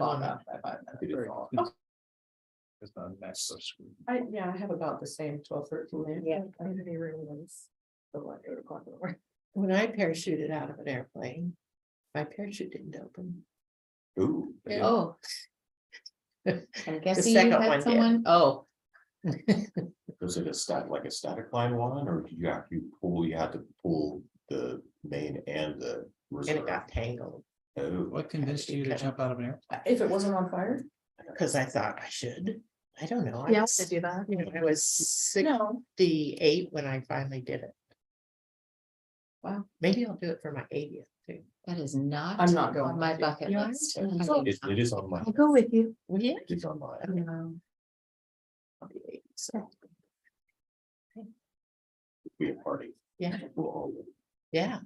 long up. It's not next to screen. I have about the same 12, 13. Yeah, community room was the 8 o'clock in the morning. When I parachuted out of an airplane, my parachute didn't open. Ooh. Oh. I'm The guessing you second one had did. someone, Oh. Was it like a static line one, or did you had to pull the main and the And reserve? it got tangled Oh, What convinced you to jump out of an airplane? if it wasn't on fire, because I thought I should. I don't know. I yes, was, to do that. I was 68 when I finally did it. Wow, maybe I'll do it for my 80th too. That is not. I'm not going on my to. bucket You are? list. So- it is on mine. I'll go with you. Well, yeah. It's on mine. I'll be 80, so, Be a party. yeah, Well, yeah.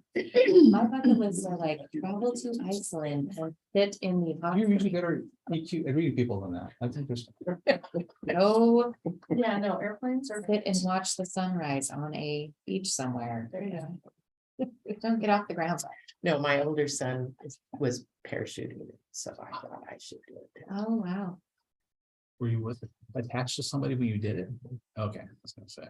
My bucket list are like travel to Iceland and sit in the hot. You're usually better at reading people than that. I think there's. No, Yeah, no, airplanes are. sit and watch the sunrise on a beach somewhere. There you go. Don't get off the ground. No, my older son was parachuting, so I thought I should do it. Oh, wow. Were you attached to somebody when you did it? Okay, I was gonna say.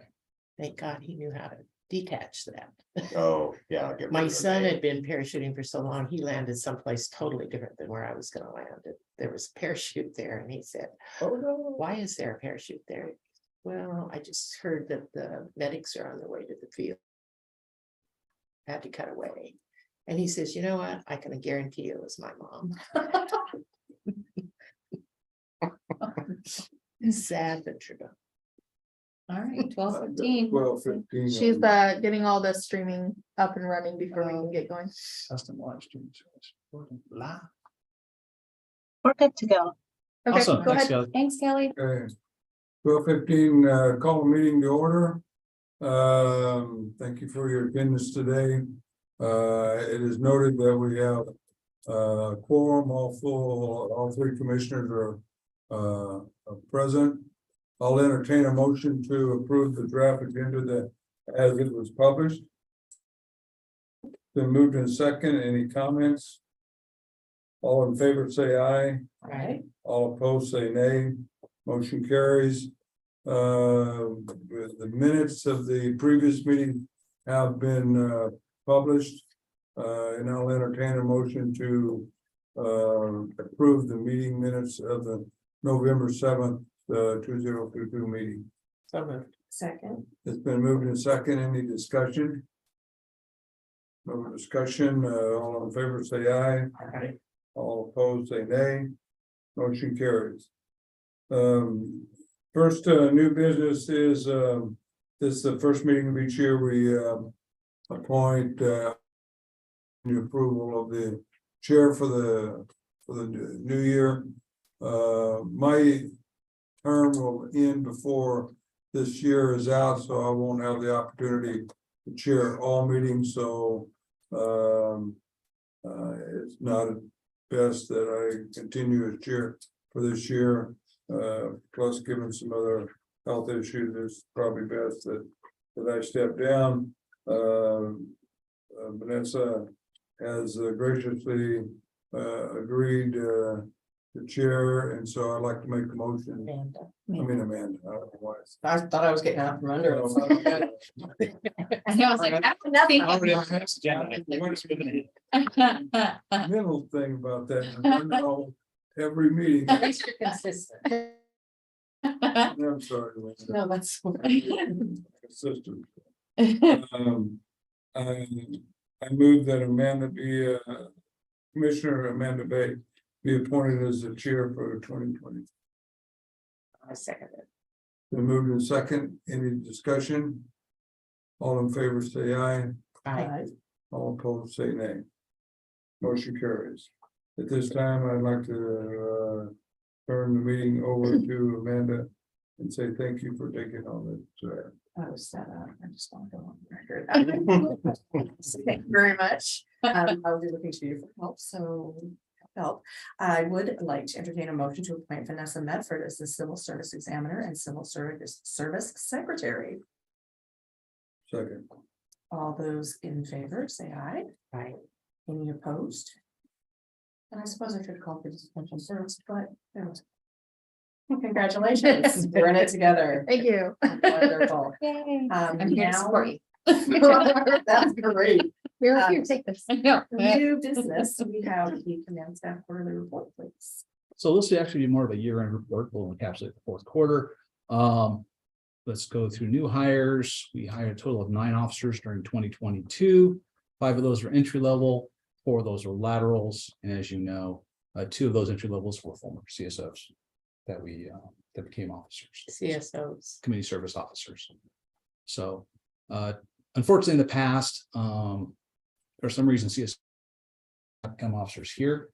Thank God he knew how to detach that. Oh, yeah. get rid My of the son main. had been parachuting for so long, he landed someplace totally different than where I was gonna land. There was a parachute there and he said, Oh, no. why is there a parachute there? Well, I just heard that the medics are on their way to the field. Had to cut away. And he says, you know what? I can guarantee you it was my mom. Sad but true. All right, 12:15. 12:15. She's getting all the streaming up and running before we can get going. Custom live stream. La. We're good to go. Okay, Awesome, go thanks, ahead. Kelly. Thanks, Kelly. Okay. 12:15, call the meeting to order. Thank you for your attendance today. It is noted that we have quorum, all three commissioners are present. I'll entertain a motion to approve the draft agenda as it was published. Then moved in second. Any comments? All in favor, say aye. Right? All opposed, say nay. Motion carries. The minutes of the previous meeting have been published. And I'll entertain a motion to approve the meeting minutes of the November 7th, 2022 meeting. So moved. Second. It's been moved in second. Any discussion? No discussion. All in favor, say aye. Right. All opposed, say nay. Motion carries. First, new business is, this is the first meeting of each year we appoint the approval of the chair for the new year. My term will end before this year is out, so I won't have the opportunity to chair all meetings, so it's not best that I continue as chair for this year. Plus, given some other health issues, it's probably best that I step down. Vanessa has graciously agreed to chair, and so I'd like to make a motion. Amanda. I mean, Amanda, I don't know why. I thought I was getting out from under it. And I was like, that's nothing. Mental thing about that, I know every meeting. At least you're consistent. I'm sorry. Vanessa. No, that's. Consistent. I move that Amanda be Commissioner Amanda Bay be appointed as the chair for 2020. I second it. Been moved in second. Any discussion? All in favor, say aye. Aye. All opposed, say nay. Motion carries. At this time, I'd like to turn the meeting over to Amanda and say thank you for taking on this. I was set up. I just want to go on record. Thank you very much. I'll be looking to you for help, so help. I would like to entertain a motion to appoint Vanessa Medford as the Civil Service Examiner and Civil Service Secretary. Second. All those in favor, say aye. Aye. Any opposed? And I suppose I should call for suspension service, but there was. Congratulations, we're in it together. Thank you. Wonderful. Yay. Um, I'm here to now- support you. That's great. We're here, take this. I know. New business, we have the command staff quarterly report, please. So this will actually be more of a year-end report. We'll encapsulate the fourth quarter. Let's go through new hires. We hired a total of 9 officers during 2022. 5 of those were entry level, 4 of those were laterals, and as you know, 2 of those entry levels were former CSOs that became officers. CSOs. Community service officers. So unfortunately, in the past, for some reason, CSOs have become officers here.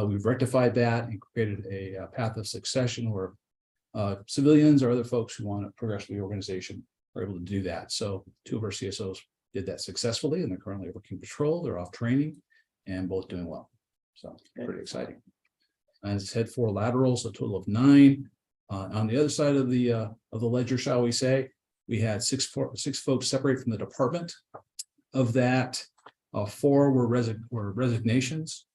We've rectified that and created a path of succession where civilians or other folks who want to progress with the organization are able to do that. So 2 of our CSOs did that successfully, and they're currently working patrol. They're off training and both doing well. So pretty exciting. And it's head 4 laterals, a total of 9. On the other side of the ledger, shall we say, we had 6 folks separated from the department. Of that, 4 were resignations.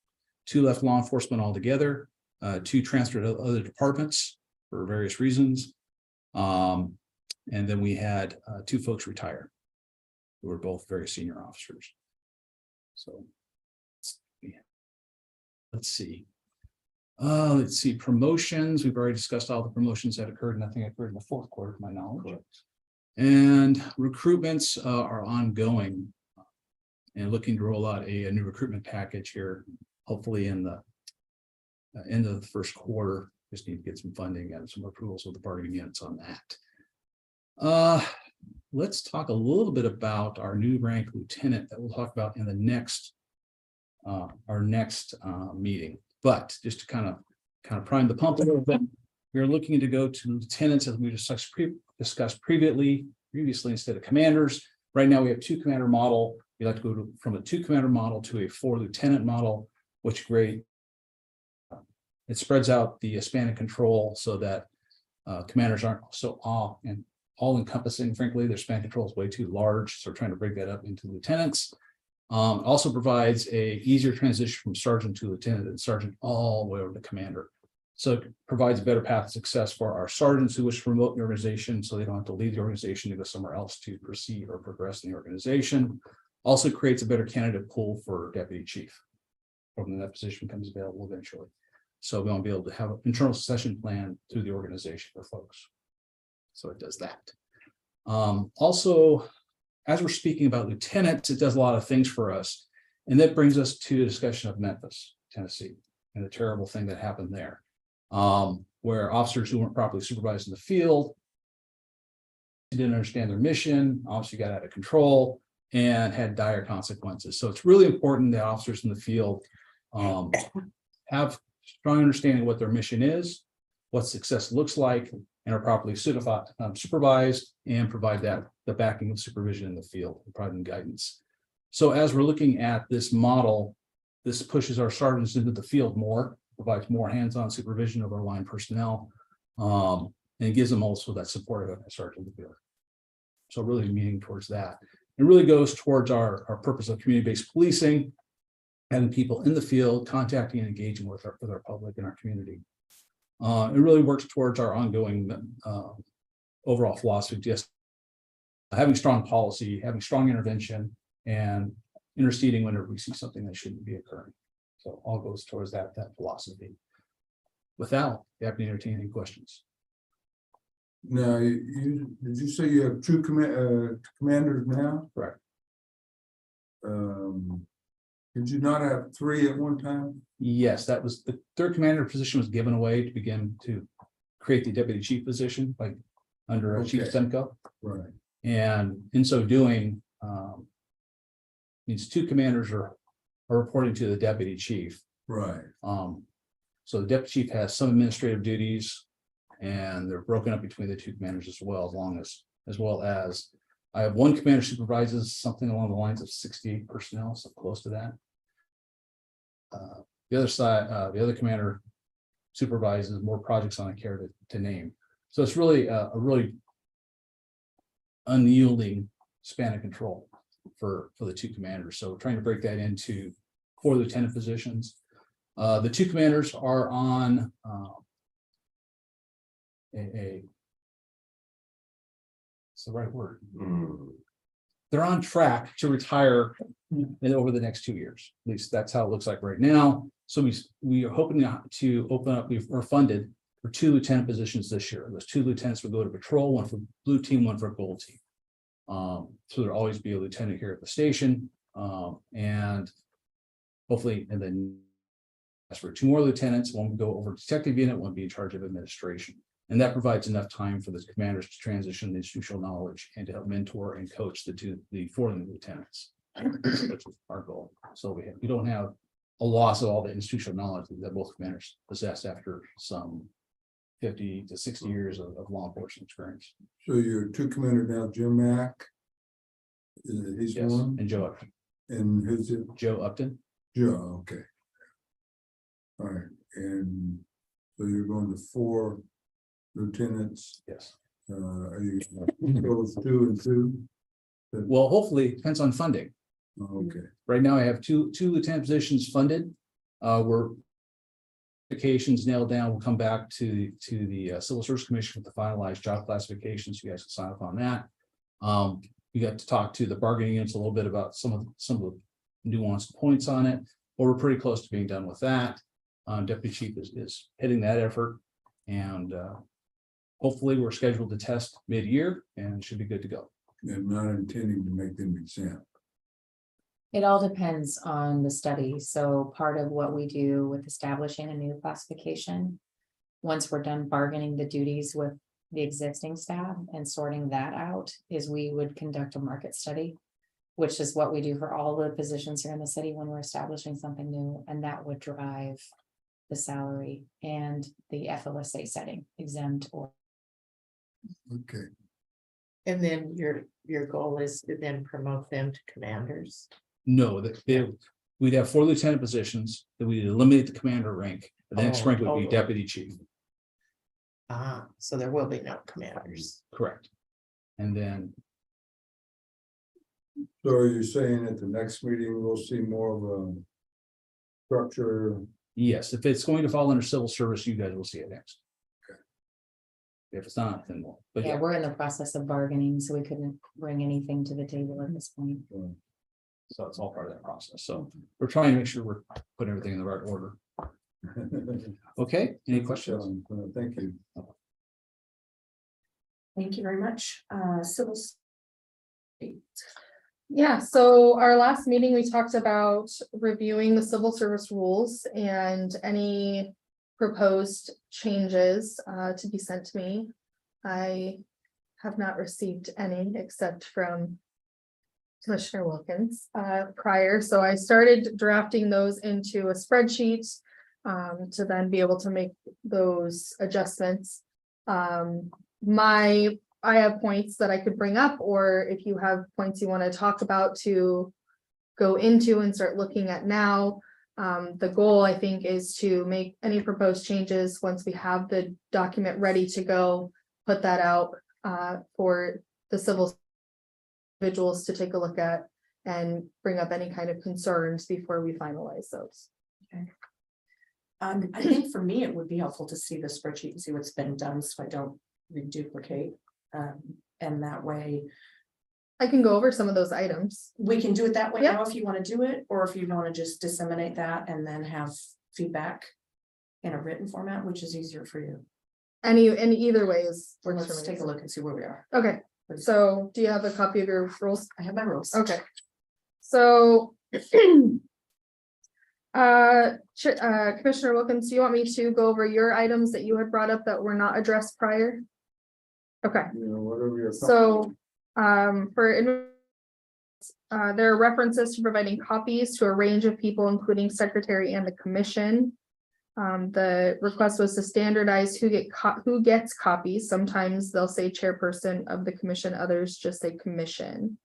2 left law enforcement altogether. 2 transferred to other departments for various reasons. And then we had 2 folks retire, who were both very senior officers. So yeah. Let's see. Promotions. We've already discussed all the promotions that occurred. Nothing occurred in the fourth quarter, to my knowledge. And recruitments are ongoing and looking to roll out a new recruitment package here, hopefully in the end of the first quarter. Just need to get some funding and some approvals with the bargaining units on that. Let's talk a little bit about our new rank lieutenant that we'll talk about in the next our next meeting. But just to kind of prime the pump a little bit, we're looking to go to lieutenants as we discussed previously instead of commanders. Right now we have 2 commander model. We'd like to go from a 2 commander model to a 4 lieutenant model, which great. It spreads out the span of control so that commanders aren't so all encompassing. Frankly, their span of control is way too large. So we're trying to break that up into lieutenants. Also provides a easier transition from sergeant to lieutenant and sergeant all the way over to commander. So it provides a better path of success for our sergeants who wish to promote the organization so they don't have to leave the organization to go somewhere else to proceed or progress in the organization. Also creates a better candidate pool for deputy chief when that position becomes available eventually. So we want to be able to have an internal succession plan through the organization for folks. So it does that. Also, as we're speaking about lieutenants, it does a lot of things for us. And that brings us to a discussion of Memphis, Tennessee, and the terrible thing that happened there, where officers who weren't properly supervised in the field didn't understand their mission, obviously got out of control and had dire consequences. So it's really important that officers in the field have strong understanding of what their mission is, what success looks like, and are properly supervised and provide the backing of supervision in the field, providing guidance. So as we're looking at this model, this pushes our sergeants into the field more, provides more hands-on supervision of our line personnel, and it gives them also that support of a sergeant in the field. So really meaning towards that. It really goes towards our purpose of community-based policing, having people in the field, contacting and engaging with our public and our community. It really works towards our ongoing overall philosophy, just having strong policy, having strong intervention, and interceding whenever we see something that shouldn't be occurring. So all goes towards that philosophy. With that, you have to entertain any questions. Now, did you say you have 2 commanders now? Correct. Did you not have 3 at one time? Yes, that was the 3rd commander position was given away to begin to create the deputy chief position by under Chief Okay. Semko. Right. And in so doing, these 2 commanders are reporting to the deputy chief. Right. So the deputy chief has some administrative duties, and they're broken up between the 2 commanders as well as I have 1 commander supervises something along the lines of 68 personnel, so close to that. The other side, the other commander supervises more projects on a care to name. So it's really a really unyielding span of control for the 2 commanders. So we're trying to break that into 4 lieutenant positions. The two commanders are on it's the right word. Hmm. They're on track to retire over the next 2 years. At least that's how it looks like right now. So we are hoping to open up, we're funded for 2 lieutenant positions this year. Those 2 lieutenants will go to patrol, one for blue team, one for gold team. So there'll always be a lieutenant here at the station. And hopefully, and then as for 2 more lieutenants, one will go over detective unit, one be in charge of administration. And that provides enough time for the commanders to transition the institutional knowledge and to help mentor and coach the 4 new lieutenants. Which is our goal. So we don't have a loss of all the institutional knowledge that both commanders possess after some 50 to 60 years of law enforcement experience. So your 2 commander now, Jim Mack. He's Yes, one, and Joe Upton. and who's it? Joe Upton. Joe, okay. All right, and so you're going to 4 lieutenants, Yes. are you those 2 and 2? Well, hopefully, it depends on funding. Okay, Right now, I have two lieutenant positions funded. We're classifications nailed down. We'll come back to the Civil Service Commission with the finalized job classifications. You guys can sign up on that. We got to talk to the bargaining units a little bit about some of the nuanced points on it, but we're pretty close to being done with that. Deputy Chief is heading that effort, and hopefully we're scheduled to test mid-year and should be good to go. and not intending to make them exempt. It all depends on the study. So part of what we do with establishing a new classification, once we're done bargaining the duties with the existing staff and sorting that out, is we would conduct a market study, which is what we do for all the positions here in the city when we're establishing something new, and that would drive the salary and the FLSA setting, exempt or. Okay, And then your goal is to then promote them to commanders. No, we'd have 4 lieutenant positions, that we'd eliminate the commander rank. The next Oh, rank would be total. deputy chief, So there will be no commanders. correct? And then, so are you saying at the next meeting, we'll see more of a structure? yes, if it's going to fall under civil service, you guys will see it next. If it's not, then we'll, but Yeah, yeah, we're in the process of bargaining, so we couldn't bring anything to the table at this point. so it's all part of that process. So we're trying to make sure we're putting everything in the right order. Okay, any questions? Thank you. Thank you very much. Civil. Yeah, so our last meeting, we talked about reviewing the civil service rules and any proposed changes to be sent to me. I have not received any except from Commissioner Wilkins prior, so I started drafting those into a spreadsheet to then be able to make those adjustments. I have points that I could bring up, or if you have points you want to talk about to go into and start looking at now. The goal, I think, is to make any proposed changes once we have the document ready to go, put that out for the civil individuals to take a look at and bring up any kind of concerns before we finalize those. I think for me, it would be helpful to see the spreadsheet and see what's been done, so I don't reduplicate. And that way, I can go over some of those items. we can do it that way Yeah. now if you want to do it, or if you want to just disseminate that and then have feedback in a written format, which is easier for you. And either way is. Or works for let's me. take a look and see where we are. Okay, so do you have a copy of your rules? I have my rules. Okay, so. Commissioner Wilkins, do you want me to go over your items that you had brought up that were not addressed prior? Okay, You know, whatever you're. so, there are references to providing copies to a range of people, including secretary and the commission. The request was to standardize who gets copies. Sometimes they'll say chairperson of the commission, others just say commission.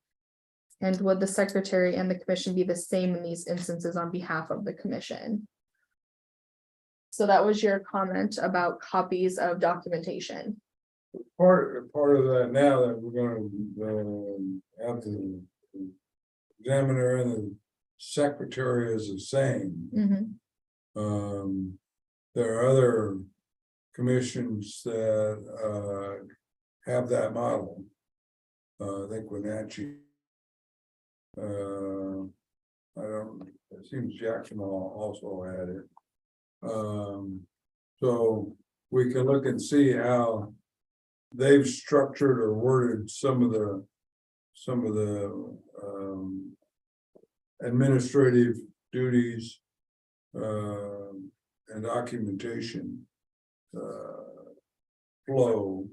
And would the secretary and the commission be the same in these instances on behalf of the commission? So that was your comment about copies of documentation. Part of that now that we're gonna have the examiner and the secretary is the same. Mhm. There are other commissions that have that model. I think Wenatchee. I don't, it seems Jackson also had it. So we can look and see how they've structured or worded some of the administrative duties and documentation flow.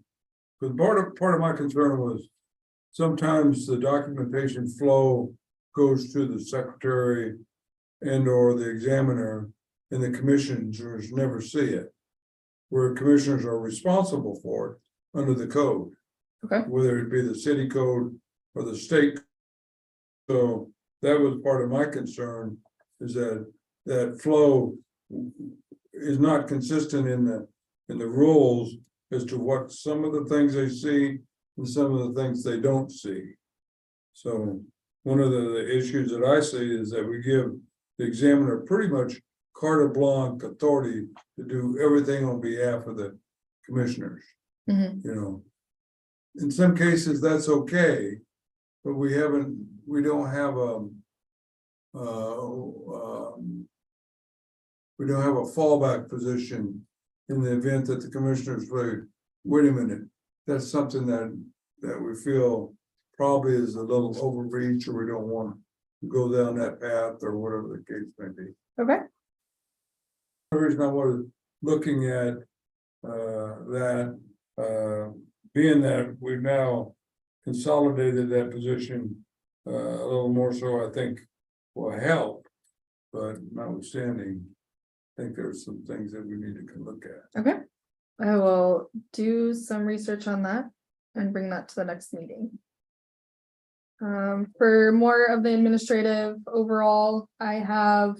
Because part of my concern was sometimes the documentation flow goes to the secretary and or the examiner, and the commissioners never see it. Where commissioners are responsible for it under the code. Okay. Whether it be the city code or the state. So that was part of my concern, is that flow is not consistent in the rules as to what some of the things they see and some of the things they don't see. So one of the issues that I see is that we give the examiner pretty much carte blanche authority to do everything on behalf of the commissioners. Mhm. You know, in some cases, that's okay, but we don't have a fallback position in the event that the commissioners say, wait a minute, that's something that we feel probably is a little overreach, or we don't want to go down that path, or whatever the case may be. Okay, The reason I was looking at being that we've now consolidated that position a little more, so I think will help. But notwithstanding, I think there's some things that we need to look at. okay. I will do some research on that and bring that to the next meeting. For more of the administrative overall, I have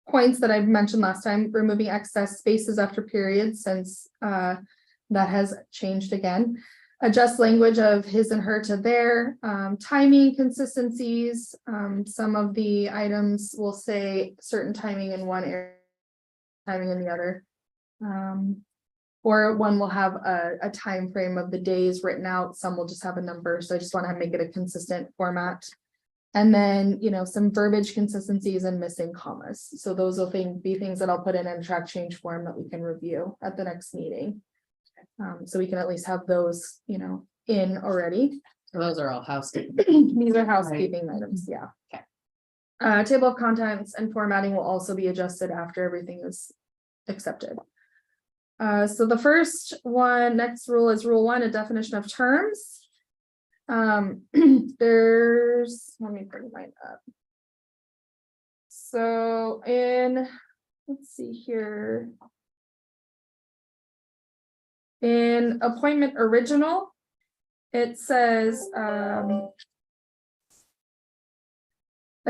points that I've mentioned last time, removing excess spaces after periods, since that has changed again. Adjust language of his and her to their, timing consistencies. Some of the items will say certain timing in one area, timing in the other. Or one will have a time frame of the days written out, some will just have a number, so I just want to make it a consistent format. And then, some verbiage consistencies and missing commas, so those will be things that I'll put in a track change form that we can review at the next meeting. So we can at least have those, in already. So those are all housekeeping. These are housekeeping items, yeah. Okay. Table of contents and formatting will also be adjusted after everything is accepted. So the first one, next rule is rule 1, a definition of terms. Let me bring mine up. So let's see here. In appointment original, it says, a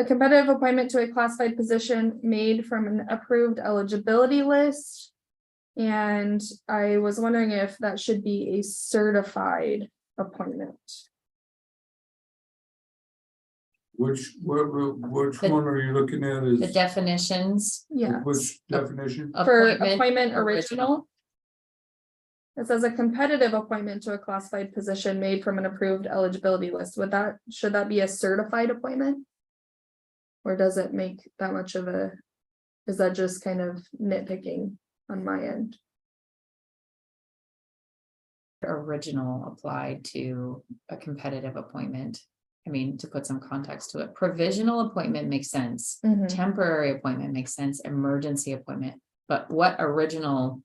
competitive appointment to a classified position made from an approved eligibility list. And I was wondering if that should be a certified appointment. Which one are you looking at? The Is definitions. Yeah, which definition? for appointment original. It says a competitive appointment to a classified position made from an approved eligibility list. Should that be a certified appointment? Or does it make that much of is that just kind of nitpicking on my end? Original applied to a competitive appointment. I mean, to put some context to it, provisional appointment makes sense. Mhm. Temporary appointment makes sense, emergency appointment, but what original?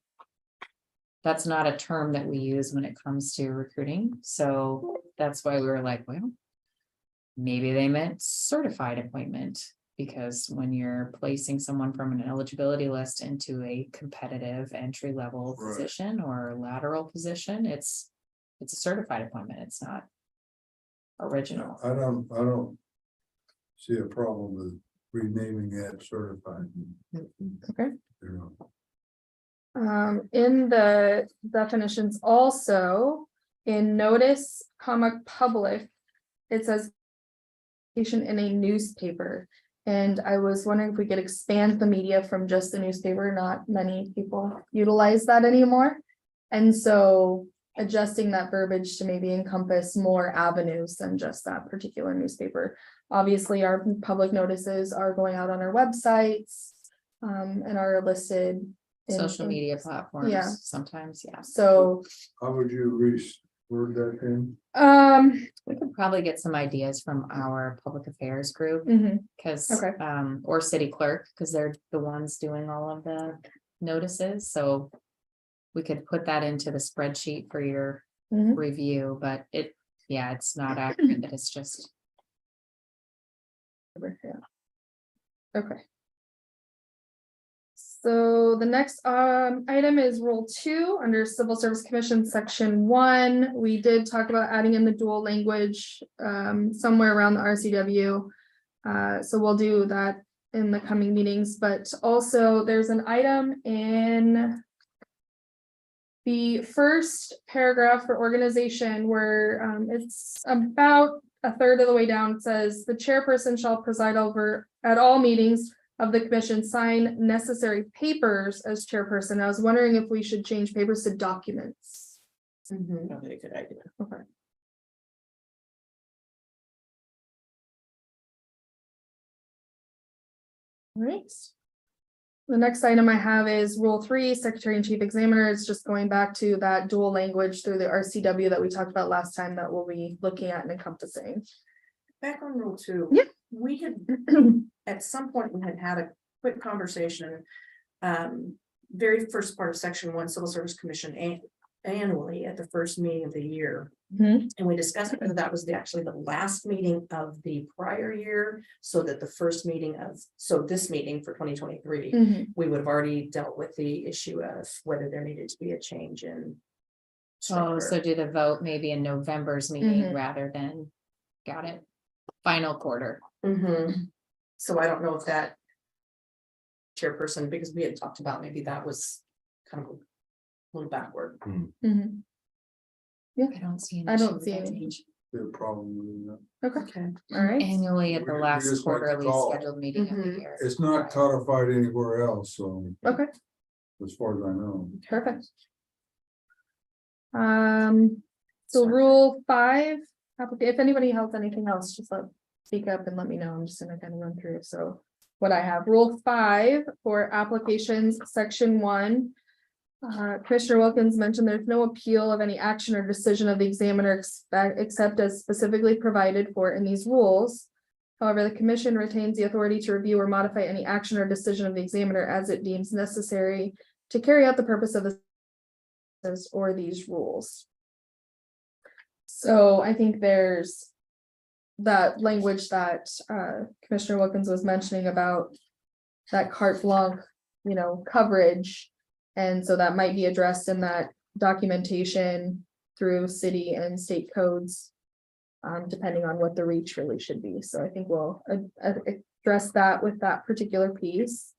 That's not a term that we use when it comes to recruiting, so that's why we were like, well, maybe they meant certified appointment, because when you're placing someone from an eligibility list into a competitive entry-level Right. position or lateral position, it's a certified appointment, it's not original. I don't see a problem with renaming that certified. Okay. You know. In the definitions also, in notice, public, it says in a newspaper. And I was wondering if we could expand the media from just the newspaper, not many people utilize that anymore. And so adjusting that verbiage to maybe encompass more avenues than just that particular newspaper. Obviously, our public notices are going out on our websites, and are listed. Social media platforms. Yeah. Sometimes, yeah. So, How would you reword that in? We could probably get some ideas from our public affairs group, mhm, because, Okay. or city clerk, because they're the ones doing all of the notices, so. We could put that into the spreadsheet for your mhm. review, but yeah, it's not accurate, that it's just. Yeah. Okay. So the next item is Rule 2 under Civil Service Commission, Section 1. We did talk about adding in the dual language somewhere around the RCW. So we'll do that in the coming meetings, but also there's an item in the first paragraph for organization where it's about a third of the way down. It says the chairperson shall preside over at all meetings of the commission, sign necessary papers as chairperson. I was wondering if we should change papers to documents. Probably a good idea. Okay. All right. The next item I have is Rule 3, Secretary and Chief Examiner. It's just going back to that dual language through the RCW that we talked about last time that we'll be looking at and encompassing. Back on Rule 2. Yeah. We had, at some point, we had a quick conversation. Very first part of Section 1, Civil Service Commission annually at the first meeting of the year. Mhm. And we discussed whether that was actually the last meeting of the prior year, so that the first meeting of, so this meeting for 2023, Mhm. we would have already dealt with the issue of whether there needed to be a change in. Oh, so structure. do the vote maybe in November's meeting Mhm. rather than, got it, final quarter. Mhm. So I don't know if that chairperson, because we had talked about maybe that was kind of a little backward. Mhm. I don't see. an I don't issue with see that any. change. The problem with that. Okay, Okay. all right. Annually at the We last just make the quarterly call. scheduled meeting of the Mhm. year. It's not codified anywhere else, so Okay, as far as I know. perfect. So Sorry. Rule 5, if anybody has anything else, just speak up and let me know. I'm just gonna kind of run through. So what I have, Rule 5 for applications, Section 1. Commissioner Wilkins mentioned there's no appeal of any action or decision of the examiner except as specifically provided for in these rules. However, the commission retains the authority to review or modify any action or decision of the examiner as it deems necessary to carry out the purpose of the or these rules. So I think there's that language that Commissioner Wilkins was mentioning about that carte blanche, coverage. And so that might be addressed in that documentation through city and state codes, depending on what the reach really should be. So I think we'll address that with that particular piece.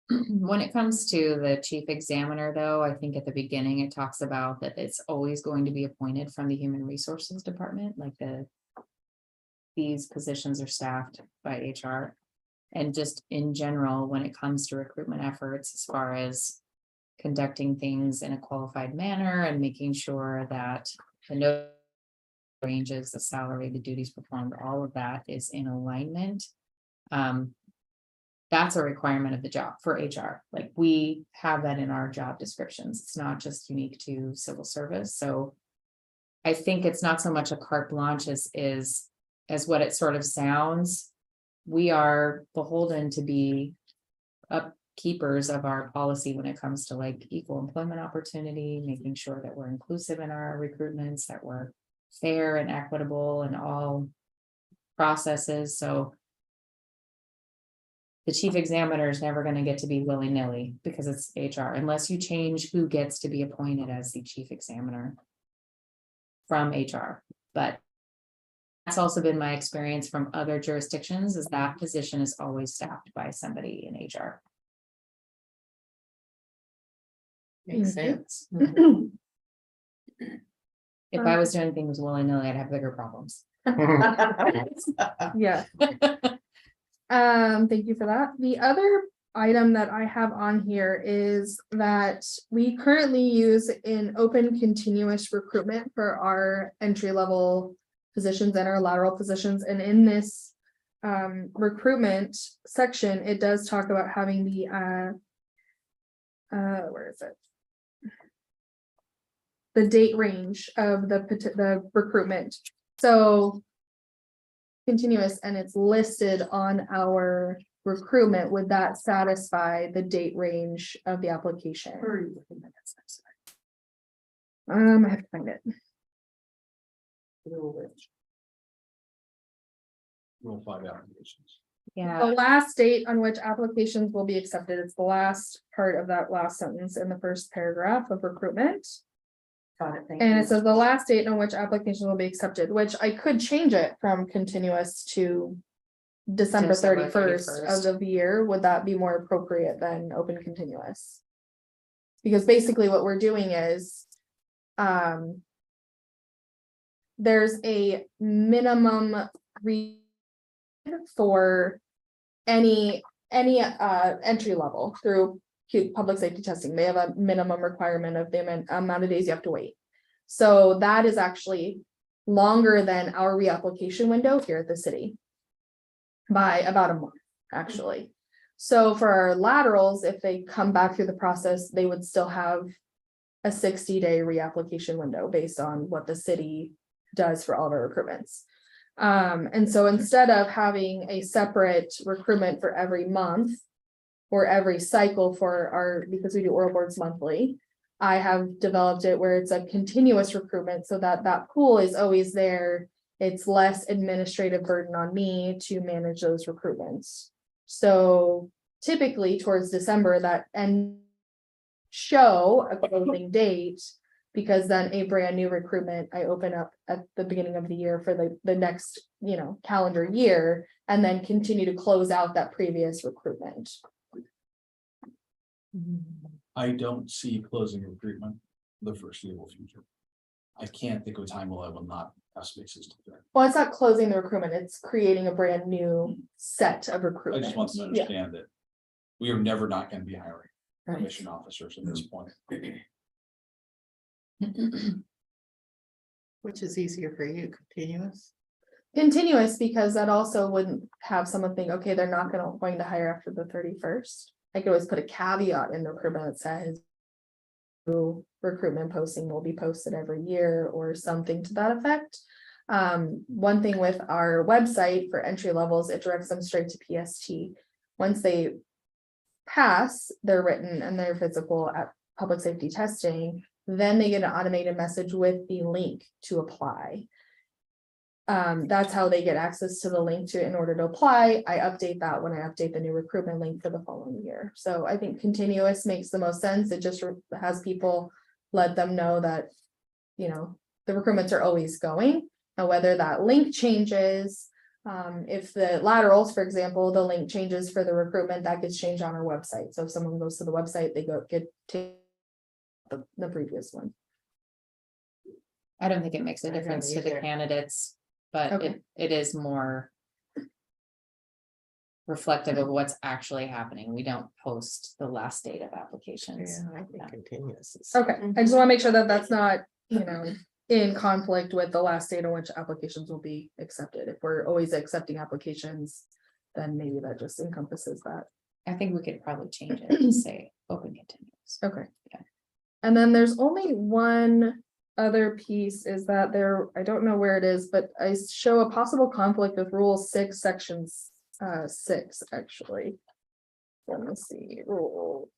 When it comes to the chief examiner, though, I think at the beginning, it talks about that it's always going to be appointed from the Human Resources Department, like these positions are staffed by HR. And just in general, when it comes to recruitment efforts, as far as conducting things in a qualified manner and making sure that the no ranges, the salary, the duties performed, all of that is in alignment. That's a requirement of the job for HR. Like we have that in our job descriptions. It's not just unique to civil service. So I think it's not so much a carte blanche as what it sort of sounds. We are beholden to be upkeepers of our policy when it comes to like equal employment opportunity, making sure that we're inclusive in our recruitments, that we're fair and equitable in all processes. So the chief examiner is never going to get to be willy-nilly because it's HR, unless you change who gets to be appointed as the chief examiner from HR. But that's also been my experience from other jurisdictions, is that position is always staffed by somebody in HR. Makes Thank you. sense. If I was doing things willy-nilly, I'd have bigger problems. Yeah. Thank you for that. The other item that I have on here is that we currently use an open continuous recruitment for our entry level positions and our lateral positions, and in this recruitment section, it does talk about having the where is it? The date range of the recruitment. So continuous, and it's listed on our recruitment. Would that satisfy the date range of the application? Where are you looking at this next I have to find it. slide? Rule 5 applications. The Yeah, last date on which applications will be accepted. It's the last part of that last sentence in the first paragraph of recruitment. Got it, thank And you. it says the last date on which applications will be accepted, which I could change it from continuous to December December 31st of the year. Would that be more appropriate than open continuous? Because basically what we're doing is, there's a minimum for any entry level through public safety testing. They have a minimum requirement of the amount of days you have to wait. So that is actually longer than our reapplication window here at the city by about a month, actually. So for our laterals, if they come back through the process, they would still have a 60-day reapplication window based on what the city does for all of our recruitments. And so instead of having a separate recruitment for every month or every cycle for our, because we do oral boards monthly, I have developed it where it's a continuous recruitment so that that pool is always there. It's less administrative burden on me to manage those recruitments. So typically towards December, that and show a closing date, because then a brand new recruitment I open up at the beginning of the year for the next, calendar year, and then continue to close out that previous recruitment. I don't see closing recruitment the foreseeable future. I can't think of a time when I will not have spaces to fill. Well, it's not closing the recruitment, it's creating a brand new set of I recruitment. just want them to Yeah. understand that we are never not going to be hiring Right. commission officers at this point. Which is easier for you, continuous? Continuous, because that also wouldn't have someone think, okay, they're not going to hire after the 31st. I could always put a caveat in the recruitment that says recruitment posting will be posted every year or something to that effect. One thing with our website for entry levels, it directs them straight to PST. Once they pass their written and their physical at public safety testing, then they get an automated message with the link to apply. That's how they get access to the link to in order to apply. I update that when I update the new recruitment link for the following year. So I think continuous makes the most sense. It just has people let them know that, the recruitments are always going. Now, whether that link changes, if the laterals, for example, the link changes for the recruitment, that gets changed on our website. So if someone goes to the website, they get to the previous one. I don't think it makes a I don't difference to the either. candidates, but Okay. it is more reflective of what's actually happening. We don't post the last date of applications. Yeah, I think continuous is. Okay, I just want to make sure that that's not, in conflict with the last date on which applications will be accepted. If we're always accepting applications, then maybe that just encompasses that. I think we could probably change it to say open continuous. Okay. Yeah. And then there's only one other piece is that I don't know where it is, but I show a possible conflict with Rule 6, Section 6, actually. Let me see, Rule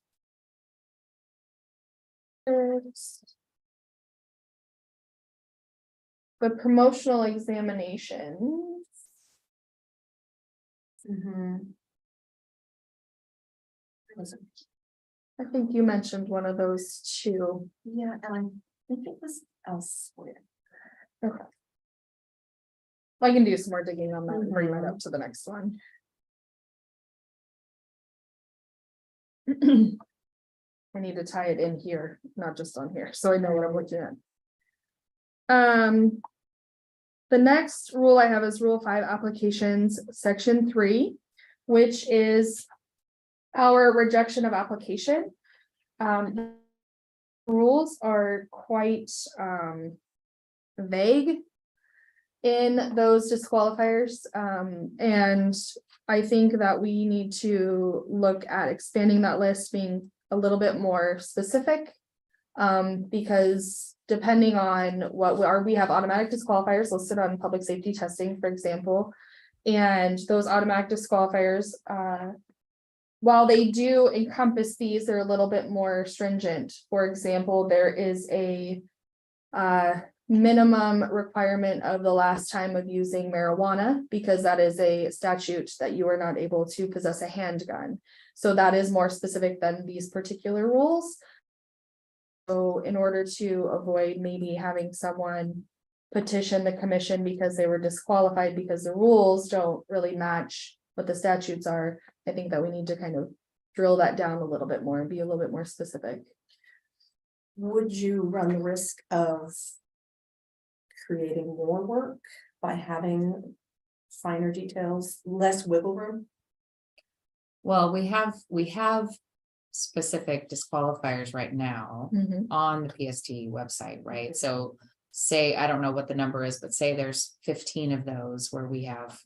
6. The promotional examinations. I think you mentioned one of those too. Yeah, and I think it was elsewhere. Okay. I can do some more digging on that and bring that up to the next one. I need to tie it in here, not just on here, so I know what I'm looking at. The next rule I have is Rule 5 applications, Section 3. which is our rejection of application. Rules are quite vague in those disqualifiers, and I think that we need to look at expanding that list, being a little bit more specific. Because depending on what we have automatic disqualifiers listed on public safety testing, for example. And those automatic disqualifiers, while they do encompass these, they're a little bit more stringent. For example, there is a minimum requirement of the last time of using marijuana, because that is a statute that you are not able to possess a handgun. So that is more specific than these particular rules. So in order to avoid maybe having someone petition the commission because they were disqualified because the rules don't really match what the statutes are, I think that we need to kind of drill that down a little bit more and be a little bit more specific. Would you run the risk of creating more work by having finer details, less wiggle room? Well, we have specific disqualifiers right now on the PST website, right? So say, I don't know what the number is, but say there's 15 of those where we have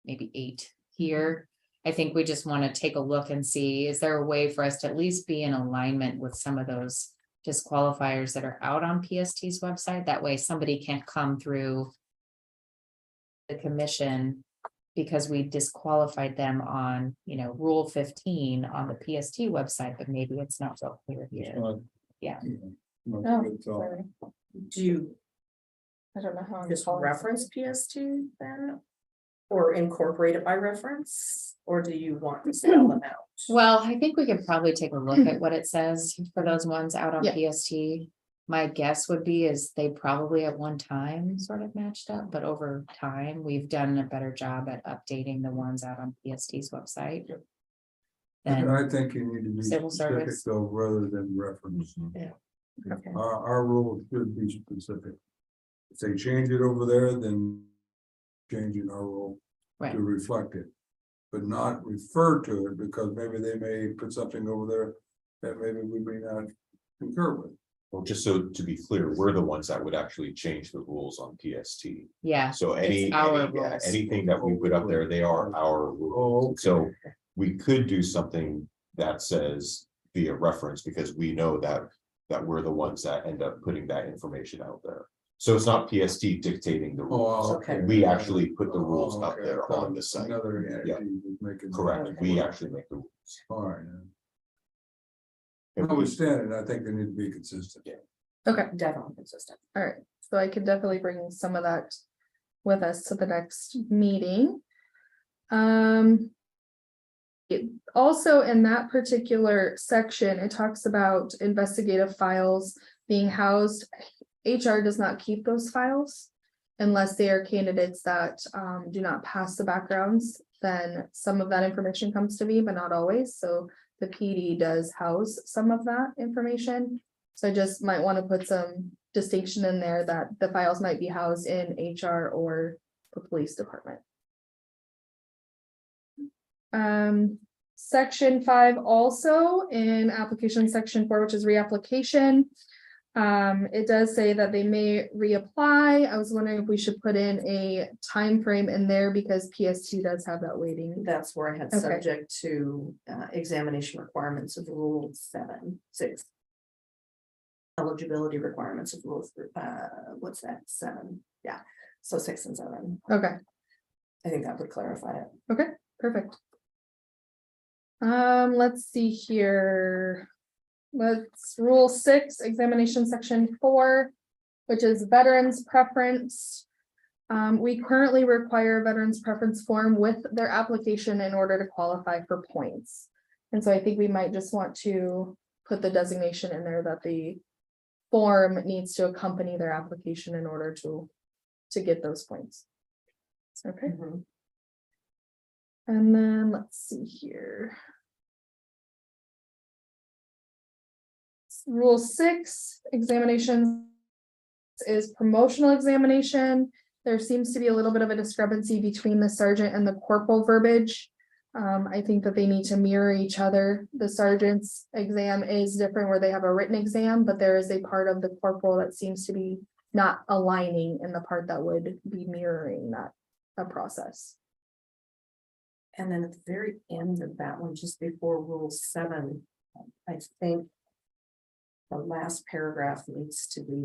maybe 8 here. I think we just want to take a look and see, is there a way for us to at least be in alignment with some of those disqualifiers that are out on PST's website? That way somebody can't come through the commission because we disqualified them on, Rule 15 on the PST website, but maybe it's not so clear here. Yeah. Oh, sorry. Do you I don't know how. I'm just following. reference PST then? Or incorporate it by reference? Or do you want to spell them out? Well, I think we could probably take a look at what it says for those ones out on Yeah. PST. My guess would be is they probably at one time sort of matched up, but over time, we've done a better job at updating the ones out on PST's website. And Then, I think you need to be Civil specific service. though, rather than reference. Okay. Our rules should be specific. If they change it over there, then changing our rule right, to reflect it. But not refer to it, because maybe they may put something over there that maybe we may not concur with. Well, just so to be clear, we're the ones that would actually change the rules on PST. yeah, So It's our yeah, rules. anything that we put up there, they are our Oh, rules. So we could do something that says via reference, because we know that we're the ones that end up putting that information out there. So it's not PST dictating the rules. Oh, okay. We actually put the rules Oh, up okay. there on the site. Another Yeah. entity was making. Correct, we actually make the rules. All right. And we- Notwithstanding, I think they need to be consistent. Okay, Definitely consistent. all right, so I could definitely bring some of that with us to the next meeting. Also in that particular section, it talks about investigative files being housed. HR does not keep those files unless they are candidates that do not pass the backgrounds. Then some of that information comes to me, but not always. So the PD does house some of that information. So I just might want to put some distinction in there that the files might be housed in HR or the police department. Section 5 also in application section 4, which is reapplication. It does say that they may reapply. I was wondering if we should put in a time frame in there because PST does have that waiting. That's where I had Okay. subject to examination requirements of rule 6. Eligibility requirements of rules, what's that, 7? Yeah, so 6 and 7. Okay, I think that would clarify it. perfect. Let's see here. Rule 6, examination section 4, which is veterans preference. We currently require a veterans preference form with their application in order to qualify for points. And so I think we might just want to put the designation in there that the form needs to accompany their application in order to get those points. Okay, Mhm. and then let's see here. Rule 6, examinations is promotional examination. There seems to be a little bit of a discrepancy between the sergeant and the corporal verbiage. I think that they need to mirror each other. The sergeant's exam is different where they have a written exam, but there is a part of the corporal that seems to be not aligning in the part that would be mirroring that process. And then at the very end of that one, just before rule 7, I think. The last paragraph needs to be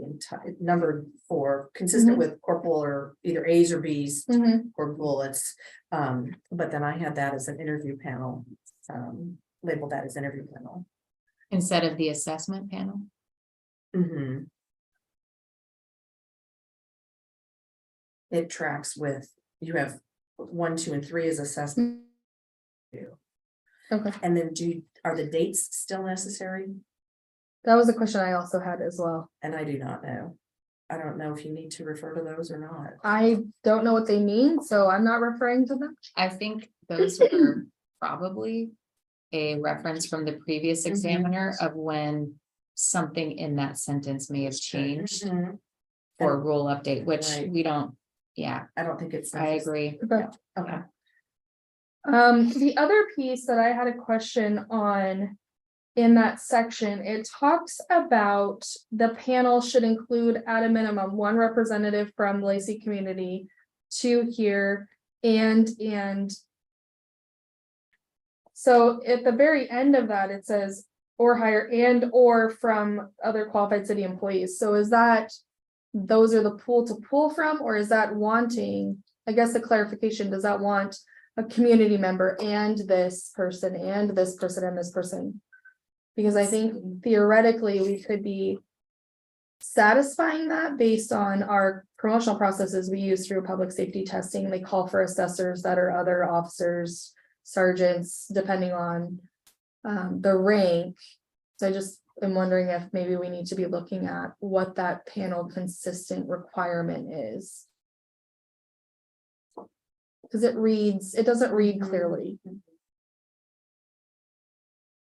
numbered 4, consistent Mhm. with corporal or either A's or B's Mhm. or bullets. But then I had that as an interview panel, labeled that as interview panel. Instead of the assessment panel. Mhm. It tracks with, you have 1, 2, and 3 as assessment. Okay, And then are the dates still necessary? that was a question I also had as well. And I do not know. I don't know if you need to refer to those or not. I don't know what they mean, so I'm not referring to them. I think those were probably a reference from the previous examiner of when something in that sentence may have changed Mhm. for a rule update, which Right. we don't, yeah, I don't think it's. I agree. Okay. Okay. The other piece that I had a question on. In that section, it talks about the panel should include at a minimum 1 representative from Lacey community, 2 here, and. So at the very end of that, it says, or hire and or from other qualified city employees. So is that? Those are the pool to pull from, or is that wanting, I guess the clarification, does that want a community member and this person and this person and this person? Because I think theoretically, we could be satisfying that based on our promotional processes we use through public safety testing. They call for assessors that are other officers, sergeants, depending on the rank. So I just am wondering if maybe we need to be looking at what that panel consistent requirement is. Because it doesn't read clearly.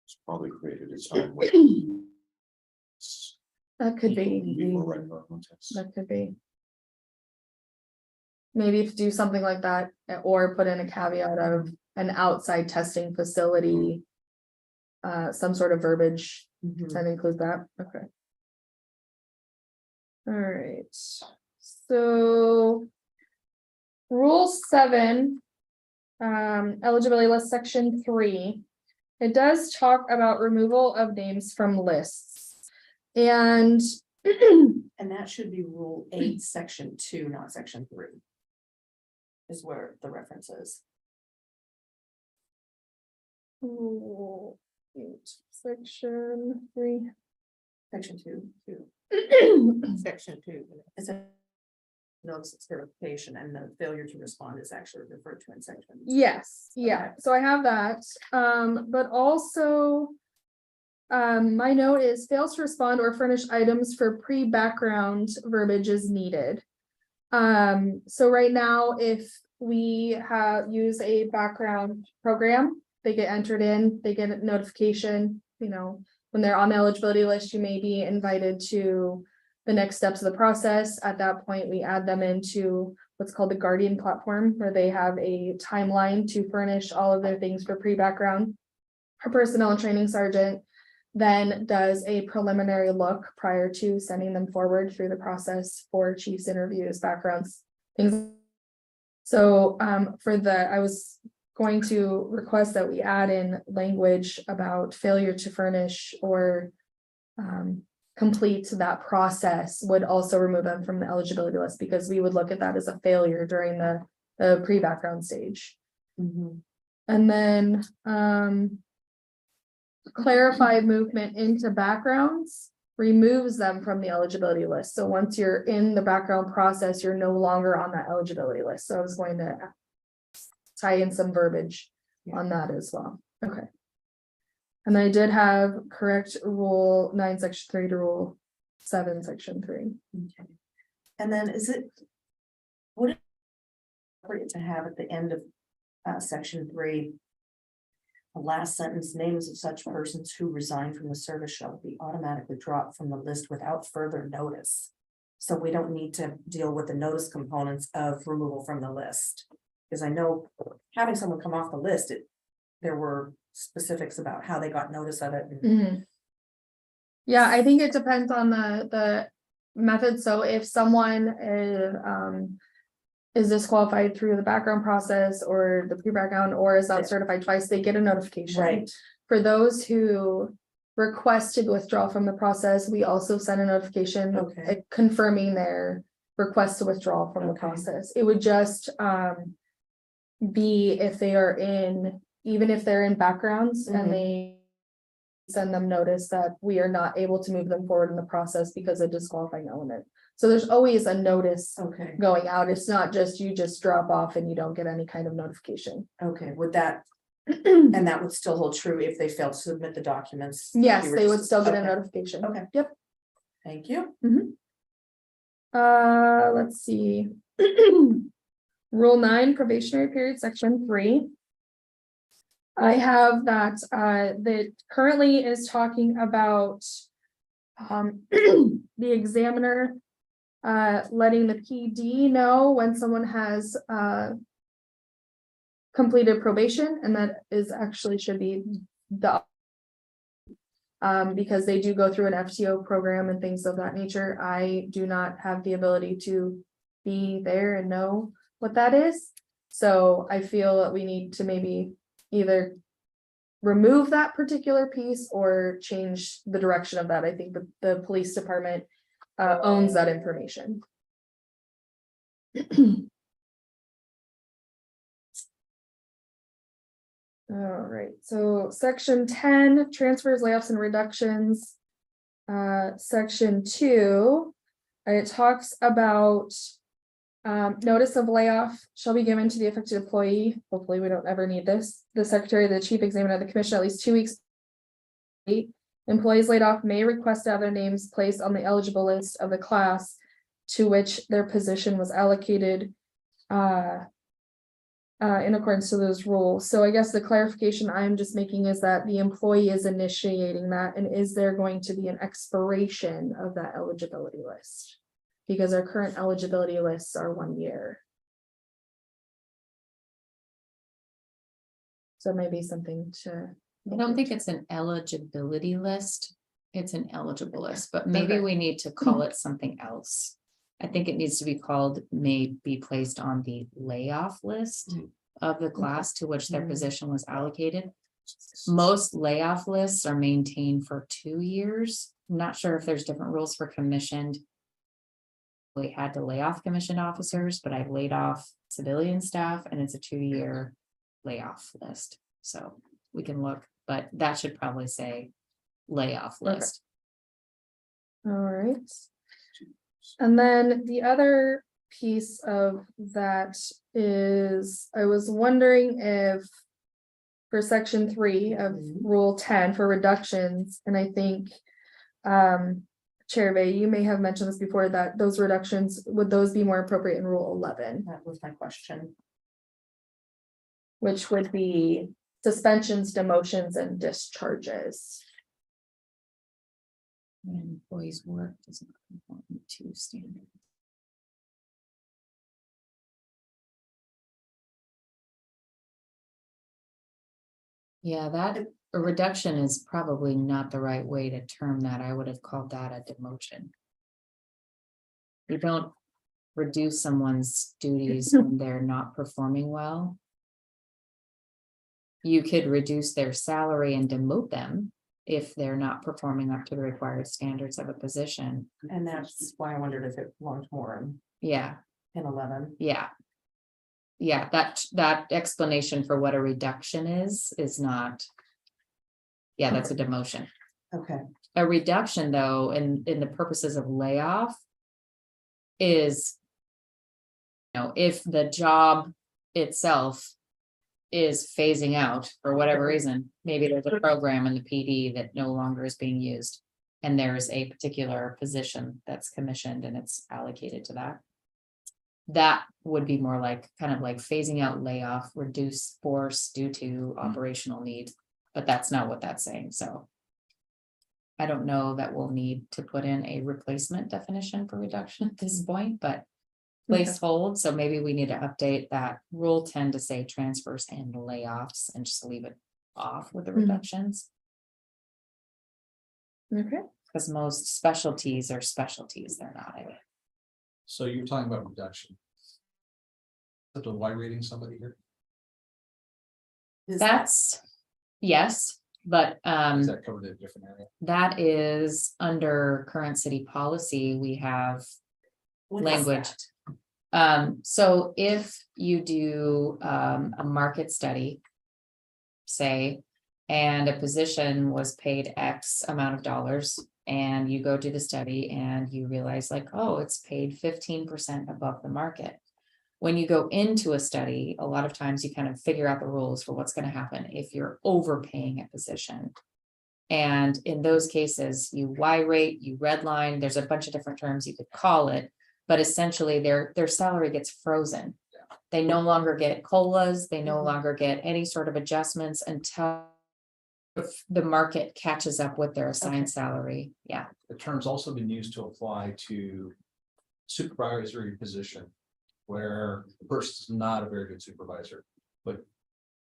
It's probably created its own way. That could be. People write their own tests. That could be. Maybe if do something like that, or put in a caveat of an outside testing facility. Some sort of verbiage Mhm. that includes that, okay. All right, so. Rule 7. Eligibility list, section 3. It does talk about removal of names from lists. And And that should be rule 8, section 2, not section 3. Is where the reference is. Rule 8, section 3. Section 2. Section 2. It's a notice of certification, and the failure to respond is actually referred to in section. Yes, yeah, so I have that, but also. My note is fails to respond or furnish items for pre-background verbiage is needed. So right now, if we use a background program, they get entered in, they get a notification, when they're on the eligibility list, you may be invited to the next steps of the process. At that point, we add them into what's called the Guardian platform, where they have a timeline to furnish all of their things for pre-background. Our personnel and training sergeant then does a preliminary look prior to sending them forward through the process for chief's interviews, backgrounds, things. So I was going to request that we add in language about failure to furnish or complete that process would also remove them from the eligibility list, because we would look at that as a failure during the pre-background stage. Mhm. And then clarify movement into backgrounds removes them from the eligibility list. So once you're in the background process, you're no longer on that eligibility list. So I was going to tie in some verbiage on that as well. Okay. And I did have correct rule 9, section 3 to rule 7, section 3. Okay. And then would it appropriate to have at the end of section 3? The last sentence, names of such persons who resign from the service shall be automatically dropped from the list without further notice. So we don't need to deal with the notice components of removal from the list. Because I know having someone come off the list, there were specifics about how they got notice of it. and- Mhm. Yeah, I think it depends on the method. So if someone is disqualified through the background process or the pre-background or is Yeah. not certified twice, they get a notification. Right, For those who request to withdraw from the process, we also send a notification Okay. confirming their request to withdraw from the Okay. process. It would just be if they are in, even if they're in backgrounds Mhm. and they send them notice that we are not able to move them forward in the process because of disqualifying element. So there's always a notice okay, going out. It's not just you just drop off and you don't get any kind of notification. okay, would that, and that would still hold true if they failed to submit the documents? Yes, You were they would just- still get a okay, notification. Okay. Yep. Thank you. Let's see. Rule 9 probationary period, section 3. I have that that currently is talking about the examiner letting the PD know when someone has completed probation, and that is actually should be the because they do go through an FTO program and things of that nature. I do not have the ability to be there and know what that is. So I feel that we need to maybe either remove that particular piece or change the direction of that. I think the police department owns that information. All right, so section 10, transfers, layoffs and reductions. Section 2, it talks about notice of layoff shall be given to the affected employee. Hopefully, we don't ever need this. The secretary, the chief examiner of the commission, at least 2 weeks. Employees laid off may request to have their names placed on the eligible list of the class to which their position was allocated. In accordance to those rules. So I guess the clarification I'm just making is that the employee is initiating that, and is there going to be an expiration of that eligibility list? Because our current eligibility lists are 1 year. So maybe something to. I don't think it's an eligibility list. It's an eligible list, but maybe Okay. we need to call it something else. I think it needs to be called, may be placed on the layoff list of the class to which their Mhm. position was allocated. Most layoff lists are maintained for 2 years. I'm not sure if there's different rules for commissioned. We had to lay off commissioned officers, but I've laid off civilian staff and it's a 2-year layoff list. So we can look, but that should probably say layoff Okay. list. All right. And then the other piece of that is, I was wondering if. For section 3 of Mhm. rule 10 for reductions, and I think. Chair Bay, you may have mentioned this before, that those reductions, would those be more appropriate in rule 11, That was my question. which would be suspensions, demotions, and discharges. When employees work doesn't conform to standard. Yeah, that a reduction is probably not the right way to term that. I would have called that a demotion. You don't reduce someone's duties when they're not performing well. You could reduce their salary and demote them if they're not performing up to the required standards of a position. And that's why I wondered if it belonged more Yeah, in 11. yeah. Yeah, that explanation for what a reduction is not. Yeah, that's a demotion. Okay, A reduction, though, in the purposes of layoff. Is. You know, if the job itself. Is phasing out for whatever reason, maybe there's a program in the PD that no longer is being used. And there's a particular position that's commissioned and it's allocated to that. That would be more like, kind of like phasing out layoff, reduce force due to operational need, but that's not what that's saying, so. I don't know that we'll need to put in a replacement definition for reduction at this point, but. Okay. Place hold, so maybe we need to update that rule 10 to say transfers and layoffs and just leave it off with the Mhm. reductions. Okay, Because most specialties are specialties, they're not. So you're talking about reduction. Is that why rating somebody here? Is that- That's, yes, but Is that covered in a different area? that is under current city policy, we have. what is language. that? So if you do a market study. Say, and a position was paid X amount of dollars. And you go do the study and you realize like, oh, it's paid 15% above the market. When you go into a study, a lot of times you kind of figure out the rules for what's going to happen if you're overpaying a position. And in those cases, you Y rate, you redline, there's a bunch of different terms you could call it. But essentially their salary gets frozen. They no longer get COLAs, they no Mhm. longer get any sort of adjustments until if the market catches up with their assigned Okay. salary. Yeah, The term's also been used to apply to supervisory position. Where the person's not a very good supervisor, but.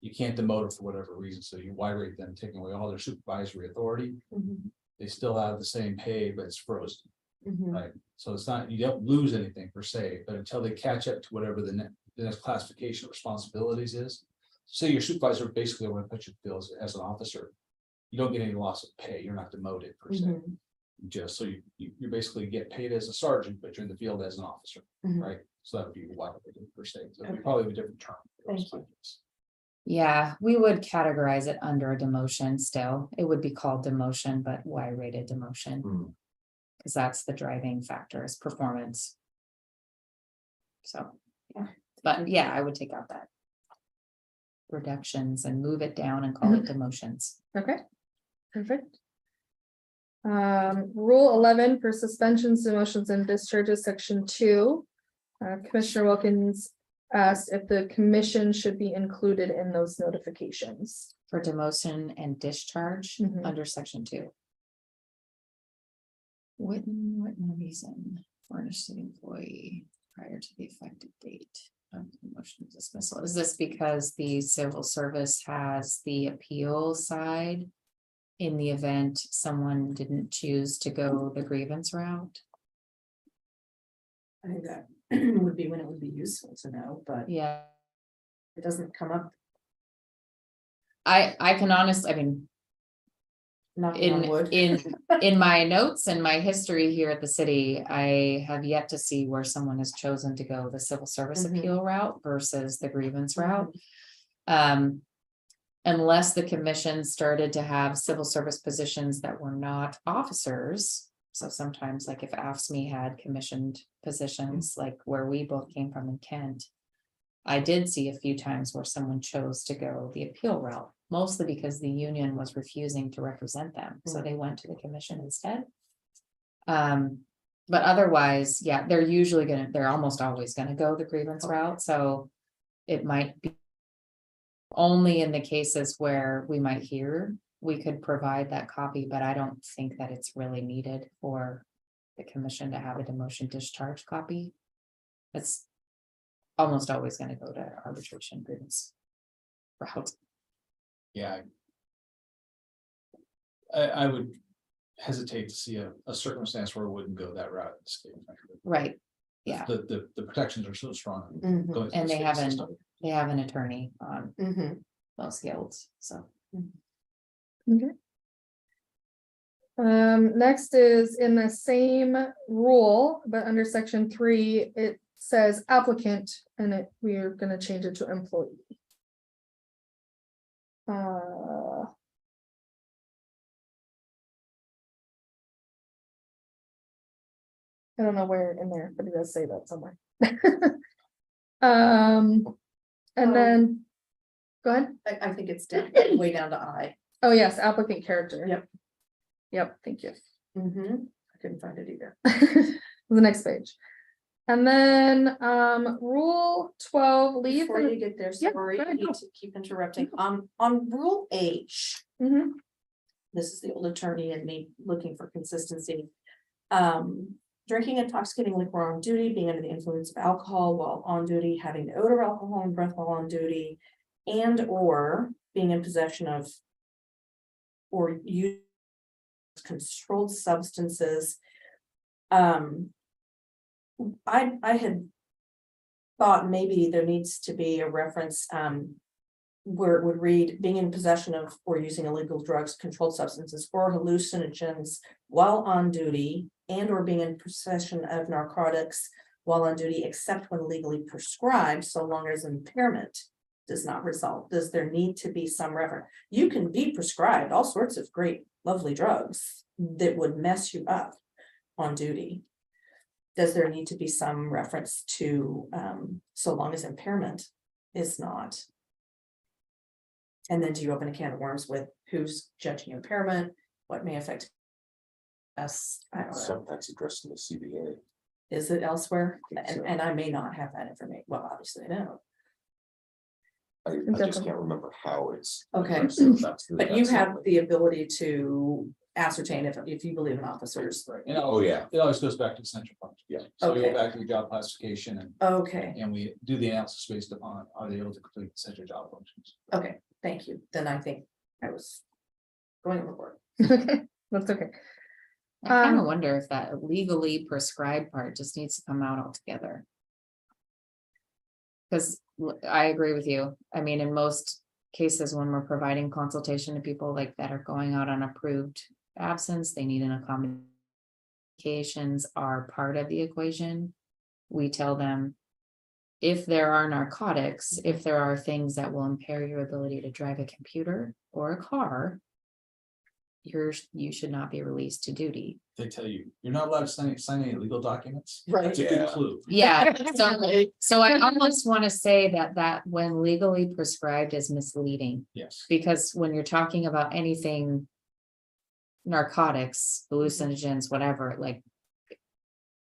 You can't demote them for whatever reason, so you Y rate them, taking away all their supervisory authority. Mhm, They still have the same pay, but it's frozen, mhm. right? So it's not, you don't lose anything per se, but until they catch up to whatever the next classification of responsibilities is. Say your supervisor basically want to put you bills as an officer. You don't get any loss of pay, you're not demoted per se. Mhm. Just so you basically get paid as a sergeant, but you're in the field as an officer, Mhm. right? So that would be why per se, so it'd be Okay. probably a different term. for those Thank you. things. yeah, we would categorize it under a demotion still. It would be called demotion, but Y rated demotion. Hmm. Because that's the driving factor is performance. So, yeah, but yeah, I would take out that. Reductions and move it down and call it demotions. okay, perfect. Rule 11 for suspensions, demotions and discharges, section 2. Commissioner Wilkins asked if the commission should be included in those notifications. For demotion and discharge Mhm. under section 2. Written reason furnished to the employee prior to the effective date of promotion dismissal. Is this because the civil service has the appeal side? In the event someone didn't choose to go the grievance route? I think that would be when it would be useful to know, but Yeah, it doesn't come up. I can honestly, I mean, Knocking on wood. in my notes and my history here at the city, I have yet to see where someone has chosen to go the civil service Mhm. appeal route versus the grievance Mhm. route. Unless the commission started to have civil service positions that were not officers. So sometimes like if AFSCME had commissioned positions, like where we both came from in Kent. I did see a few times where someone chose to go the appeal route, mostly because the union was refusing to represent them, so they went to the commission instead. But otherwise, yeah, they're almost always gonna go the grievance route, so it might be. Only in the cases where we might hear, we could provide that copy, but I don't think that it's really needed for the commission to have a demotion discharge copy. It's almost always gonna go to arbitration grievance route. Yeah. I would hesitate to see a circumstance where it wouldn't go that route. in the state, frankly. Right, yeah. The protections are so strong. Mhm, going through And the they state haven't, system. they have an attorney on mhm. those guilds, so. Next is in the same rule, but under section 3, it says applicant, and we are gonna change it to employee. I don't know where in there, but it does say that somewhere. And then, go ahead. I think it's down, way down to I. Oh, yes, applicant character. Yep. Yep, thank you. I couldn't find it either. The next page. And then, rule 12, leave. Before you get there, Yeah, sorry, go I ahead, need go. to keep interrupting. On rule H, Mhm. this is the old attorney and me looking for consistency. Drinking intoxicating liquor on duty, being under the influence of alcohol while on duty, having the odor of alcohol and breath while on duty. And or being in possession of. Or use controlled substances. I had. Thought maybe there needs to be a reference, where it would read, being in possession of or using illegal drugs, controlled substances, or hallucinogens while on duty, and or being in possession of narcotics while on duty, except when legally prescribed, so long as impairment does not result. Does there need to be some reference? You can be prescribed all sorts of great, lovely drugs that would mess you up on duty. Does there need to be some reference to, so long as impairment is not? And then do you open a can of worms with who's judging impairment, what may affect us? I don't know. So that's addressed in the CBA. Is it elsewhere? think so. And I may not have that information. Well, obviously I don't. I just Definitely. can't remember how it's. Okay. So that's the- But you that's have the- the ability to ascertain if you believe an officer's. You know, Oh, yeah, it always goes back to central function. Yeah. So we Okay. go back to the job classification Okay, and we do the analysis based upon, are they able to complete essential job functions? okay, thank you. Then I think I was going overboard. That's okay. I kind Um, of wonder if that legally prescribed part just needs to come out altogether. Because I agree with you. I mean, in most cases, when we're providing consultation to people like that are going out on approved absence, they need an accommodation. Medications are part of the equation. We tell them, if there are narcotics, if there are things that will impair your ability to drive a computer or a car, you should not be released to duty. They tell you, you're not allowed to sign any legal documents. Right. That's a good Yeah. clue. Yeah, so I almost want to say that when legally prescribed is misleading, Yes. because when you're talking about anything. Narcotics, hallucinogens, whatever, like.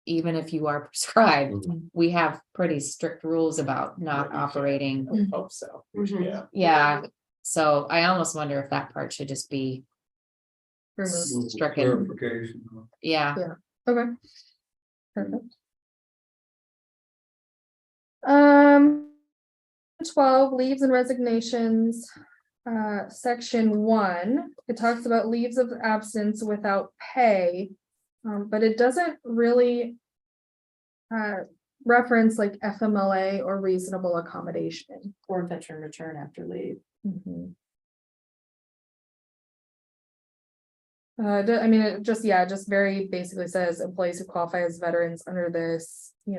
Even if you are prescribed, we have pretty strict rules about not Right, you operating. I would hope so. Mhm. Yeah. Yeah, so I almost wonder if that part should just be, Stricken. Clarification. yeah. Okay. Perfect. 12, leaves and resignations. Section 1, it talks about leaves of absence without pay. But it doesn't really. Reference like FMLA or reasonable accommodation. Or veteran return after leave. I mean, it just, yeah, it just very basically says employees who qualify as veterans under this, Yeah,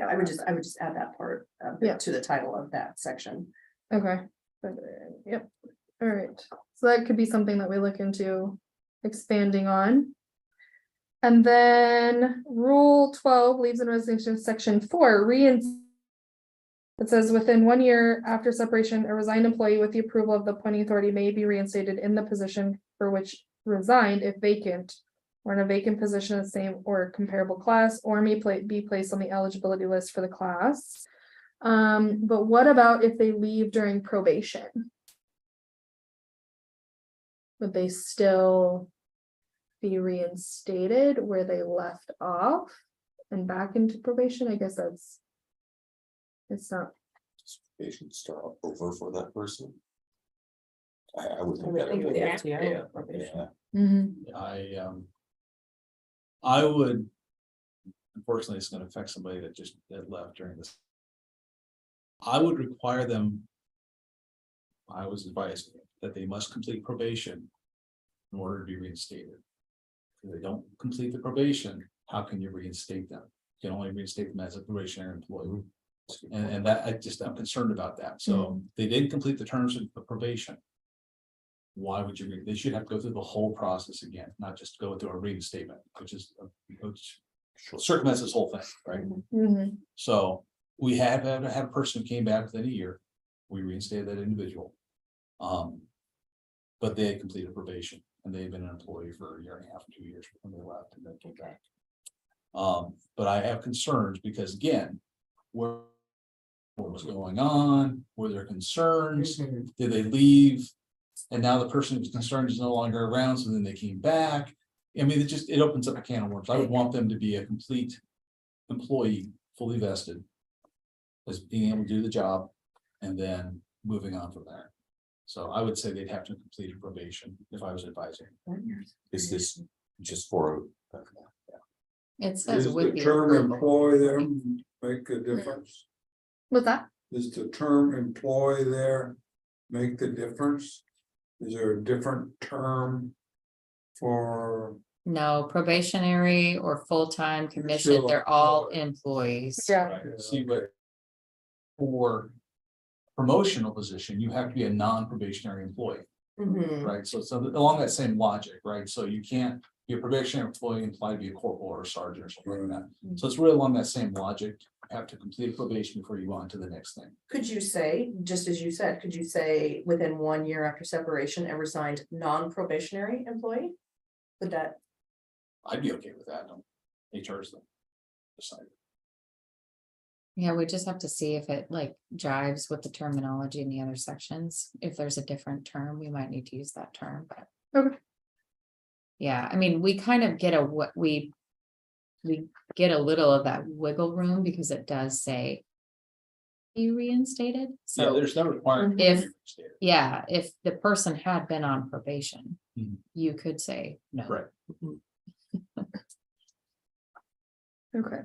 I would just add that part Yeah. to the title of that section. Okay, yep, all right, so that could be something that we look into expanding on. And then Rule 12, leaves and resignations, Section 4, it says within 1 year after separation, a resigned employee with the approval of the appointing authority may be reinstated in the position for which resigned if vacant. Or in a vacant position of the same or comparable class, or may be placed on the eligibility list for the class. But what about if they leave during probation? Would they still be reinstated where they left off and back into probation? I guess it's not. Patient start over for that person. I would I think would that. think would the be- FTO yeah, probation. yeah. I would. Unfortunately, it's gonna affect somebody that left during this. I would require them. I was advised that they must complete probation. In order to be reinstated. If they don't complete the probation, how can you reinstate them? You can only reinstate them as a probationary employee. And that, I'm concerned about that, so they didn't complete the terms of the probation. Why would you, they should have to go through the whole process again, not just go through a reinstatement, which circumvents this whole thing, right? So we have had a person who came back within a year, we reinstated that individual. But they had completed probation and they've been an employee for a year and a half, 2 years when they left and then came back. But I have concerns because again, what was going on? Were there concerns? Did they leave? And now the person who's concerned is no longer around, so then they came back. I mean, it opens up a can of worms. I would want them to be a complete employee, fully vested. As being able to do the job, and then moving on from there. So I would say they'd have to complete a probation if I was advising. Is this just for? It says Is would the be. term approval. employee there make a difference? What's that? Does the term employee there make the difference? Is there a different term for? No, probationary or full-time commission, Still they're all employed. employees. Yeah, See, but for promotional position, you have to be a non-probationary employee, Mhm. right? So along that same logic, right? So you can't be a probationary employee and apply to be a corporal or a sergeant or something like that. So it's really along that same logic. You have to complete probation before you go on to the next thing. Could you say, just as you said, could you say within 1 year after separation and resigned non-probationary employee? Would that, I'd be okay with that. HR's the decide. Yeah, we just have to see if it like jives with the terminology in the other sections. If there's a different term, we might need to use that term, but. Okay. Yeah, I mean, we kind of get what we get a little of that wiggle room because it does say. Be reinstated, Yeah, so, there's no requirement. If- yeah, if the person had been on probation. Mhm. You could say no. Right. okay.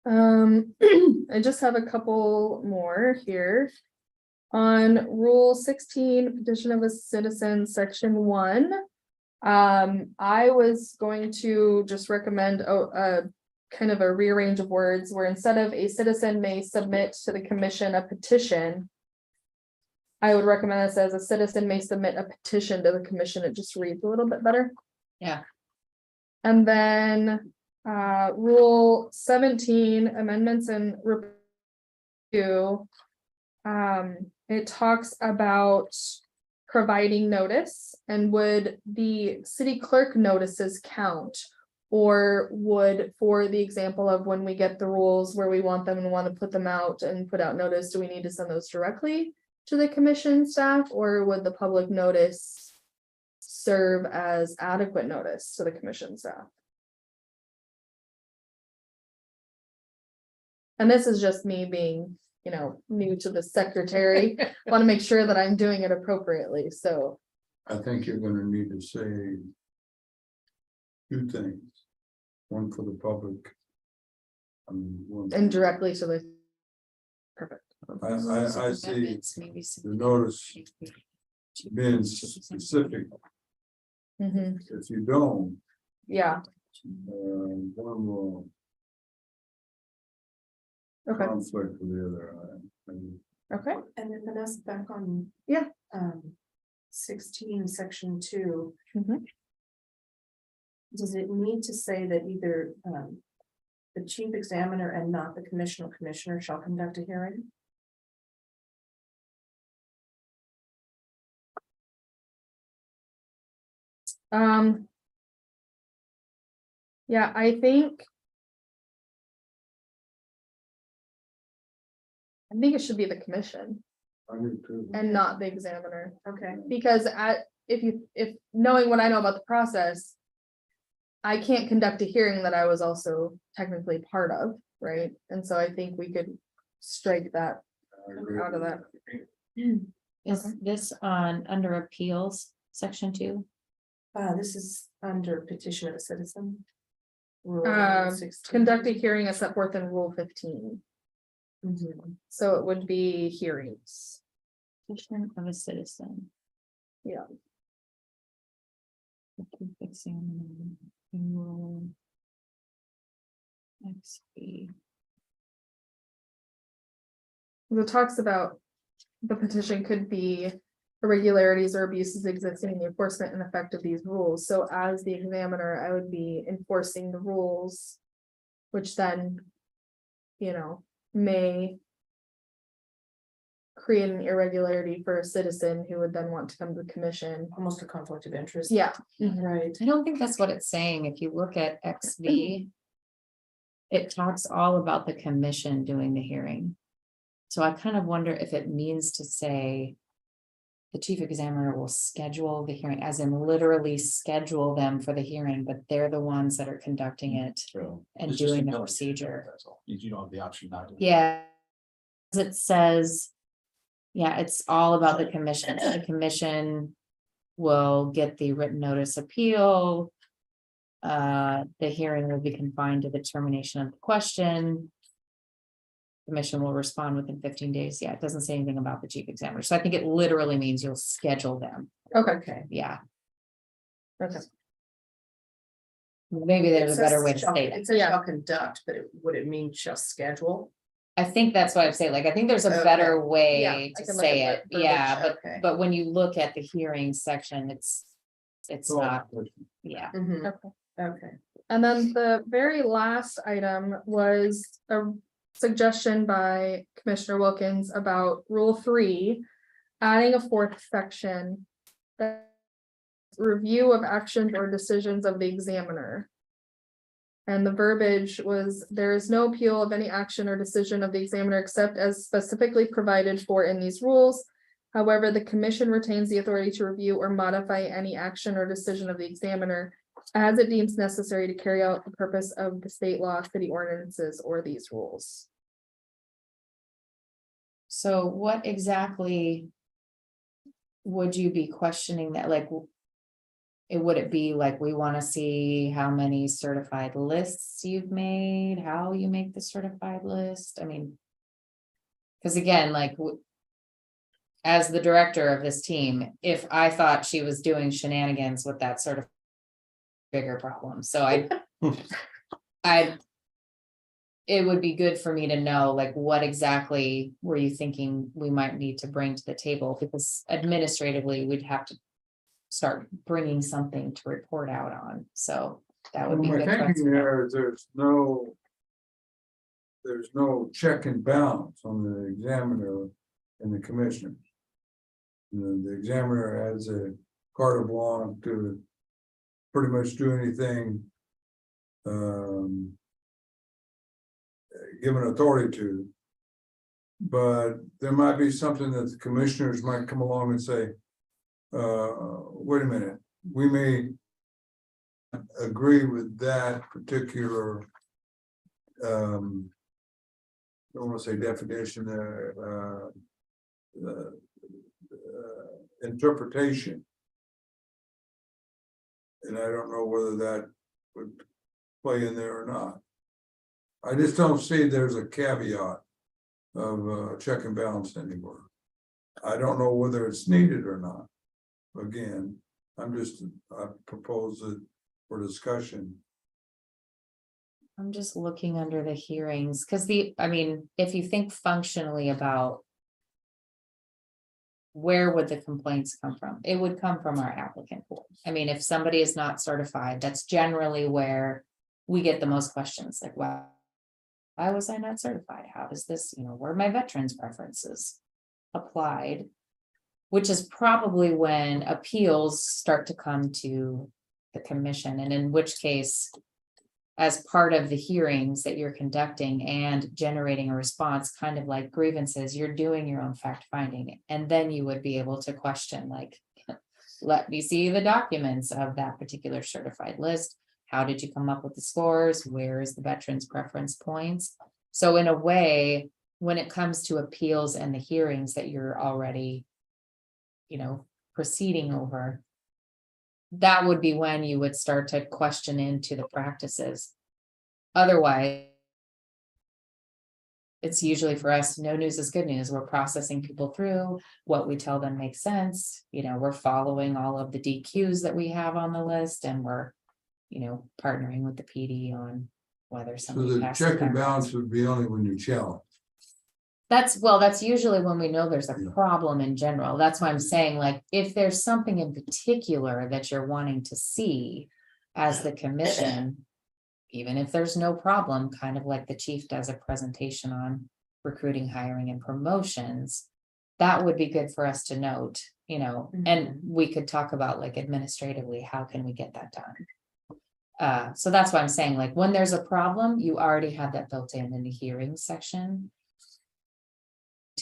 I just have a couple more here. On Rule 16, petition of a citizen, section 1. I was going to just recommend a kind of a rearrange of words where instead of a citizen may submit to the commission a petition. I would recommend this as a citizen may submit a petition to the commission. It just reads a little bit better. Yeah. And then Rule 17 amendments and review. It talks about providing notice, and would the city clerk notices count? Or would, for the example of when we get the rules where we want them and want to put them out and put out notice, do we need to send those directly to the commission staff, or would the public notice serve as adequate notice to the commission staff? And this is just me being, new to the secretary, want to make sure that I'm doing it appropriately, so. I think you're gonna need to say. Two things. One for the public. One- And directly to the. Perfect. I see Amendments, maybe some- the notice being specific. Mhm. If you don't, Yeah, one will okay, conflict with the other. okay. and then Vanessa back on. Yeah. 16, section 2. Mhm. Does it need to say that either the chief examiner and not the commissioner shall conduct a hearing? Yeah, I think. I think it should be the commission I do too. and not the examiner, Okay. because if knowing what I know about the process. I can't conduct a hearing that I was also technically part of, right? And so I think we could strike that I agree. out of that. Is Okay. this on, under appeals, section 2? This is under petition of a citizen. Rule Um, 16. Conduct a hearing as set forth in Rule 15, Mhm. so it would be hearings. Petition of a citizen. Yeah. Examiner, rule. XP. It talks about the petition could be irregularities or abuses existing in the enforcement and effect of these rules. So as the examiner, I would be enforcing the rules, which then, may create an irregularity for a citizen who would then want to come to the commission. Almost a conflict of interest. Yeah. Right. I don't think that's what it's saying. If you look at XV. It talks all about the commission doing the hearing. So I kind of wonder if it means to say. The chief examiner will schedule the hearing, as in literally schedule them for the hearing, but they're the ones that are conducting it and It's just doing the ability, procedure. that's all. You don't have the option not to. Yeah. As it says. Yeah, it's all about the commission. The commission will get the written notice appeal. The hearing will be confined to the termination of the question. Commission will respond within 15 days. Yeah, it doesn't say anything about the chief examiner. So I think it literally means you'll schedule them. Okay, Okay. Yeah, okay. maybe there's a better way to It says state it. It says Yeah. shall conduct, but would it mean just schedule? I think that's why I say, like, I think there's a Okay. better Yeah, way I to can look say at it. the Yeah, verbiage, okay. but when you look at the hearing section, it's Oh, not, yeah. Mhm, Okay. okay. And then the very last item was a suggestion by Commissioner Wilkins about Rule 3, adding a fourth section. That review of actions or decisions of the examiner. And the verbiage was, there is no appeal of any action or decision of the examiner except as specifically provided for in these rules. However, the commission retains the authority to review or modify any action or decision of the examiner as it deems necessary to carry out the purpose of the state law, city ordinances, or these rules. So what exactly would you be questioning that, like? It would it be like, we want to see how many certified lists you've made, how you make the certified list? I mean. Because again, like. As the director of this team, if I thought she was doing shenanigans with that sort of. Bigger problem, so it would be good for me to know, like, what exactly were you thinking we might need to bring to the table, because administratively, we'd have to. Start bringing something to report out on, so that would be My good. for us to thinking know. there is there's no check and balance on the examiner and the commissioner. The examiner has a carte blanche to pretty much do anything given authority to. But there might be something that the commissioners might come along and say, wait a minute, we may agree with that particular don't want to say definition, interpretation. And I don't know whether that would play in there or not. I just don't see there's a caveat of check and balance anywhere. I don't know whether it's needed or not. Again, I propose it for discussion. I'm just looking under the hearings, because I mean, if you think functionally about. Where would the complaints come from? It would come from our applicant pool. I mean, if somebody is not certified, that's generally where we get the most questions, like, wow. Why was I not certified? How does this, where are my veterans preferences applied? Which is probably when appeals start to come to the commission, and in which case. As part of the hearings that you're conducting and generating a response, kind of like grievances, you're doing your own fact finding. And then you would be able to question, like, let me see the documents of that particular certified list. How did you come up with the scores? Where is the veterans preference points? So in a way, when it comes to appeals and the hearings that you're already, proceeding over. That would be when you would start to question into the practices. Otherwise, it's usually for us, no news is good news. We're processing people through, what we tell them makes sense. We're following all of the DQs that we have on the list, and we're, partnering with the PD on whether So somebody the passes. check and that. balance would be only when you challenge. That's usually when we know there's a Yeah. problem in general. That's why I'm saying, like, if there's something in particular that you're wanting to see as the commission, even if there's no problem, kind of like the chief does a presentation on recruiting, hiring, and promotions, that would be good for us to note, and we could talk about, like, administratively, how can we get that done? So that's why I'm saying, like, when there's a problem, you already have that built in the hearing section.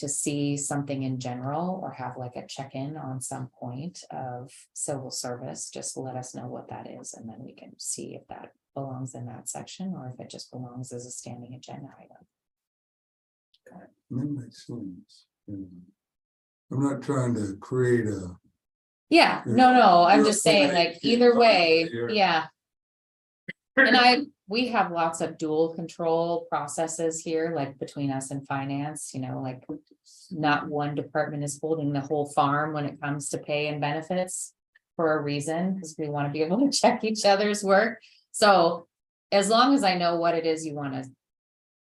To see something in general, or have like a check-in on some point of civil service, just let us know what that is, and then we can see if that belongs in that section, or if it just belongs as a standing agenda item. That makes sense. I'm not trying to create a, Yeah, Yeah. no, I'm You're just saying fine. like either way, You're- yeah. We have lots of dual control processes here, like between us and finance, like. Not one department is holding the whole farm when it comes to pay and benefits. For a reason, because we want to be able to check each other's work. So as long as I know what it is you want to.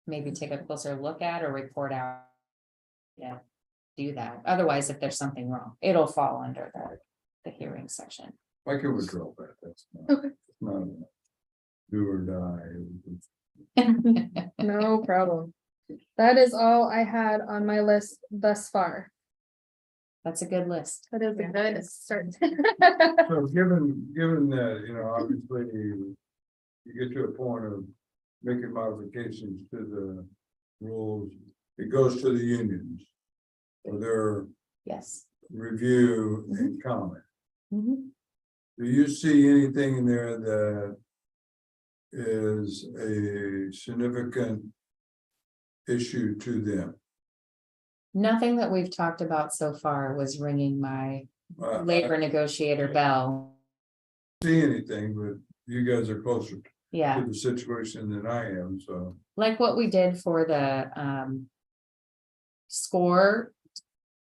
Maybe take a closer look at or report out. Yeah, do that. Otherwise, if there's something wrong, it'll fall under the hearing section. I can withdraw that, that's not. Okay. it's not a Do or die. No problem. That is all I had on my list thus far. That's a good list. That is a Yeah. good start. So given that, obviously you get to a point of making modifications to the rules, it goes to the unions. For their Yes. review and comment. Mhm. Do you see anything in there that is a significant issue to them? Nothing that we've talked about so far was ringing my I labor negotiator bell. don't see anything, but you guys are closer Yeah, to the situation than I am, so. like what we did for the score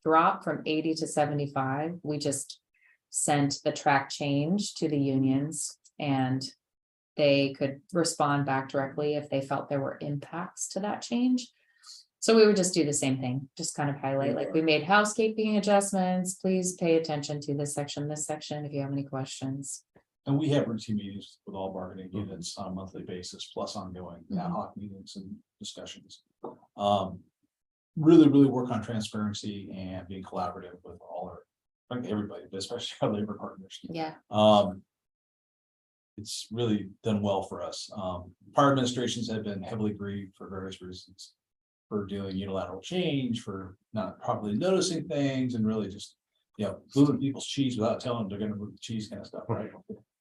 drop from 80 to 75, we just sent the track change to the unions and they could respond back directly if they felt there were impacts to that change. So we would just do the same thing, just kind of highlight, like we made housekeeping adjustments, please pay attention to this section, if you have any questions. And we have routine meetings with all bargaining units on a monthly basis, plus ongoing ad hoc meetings and discussions. Really work on transparency and being collaborative with all like everybody, but especially our labor partners. Yeah. It's really done well for us. Prior administrations have been heavily grieved for various reasons. For doing unilateral change, for not properly noticing things and really just, moving people's cheese without telling them they're gonna move the cheese kind of stuff, right?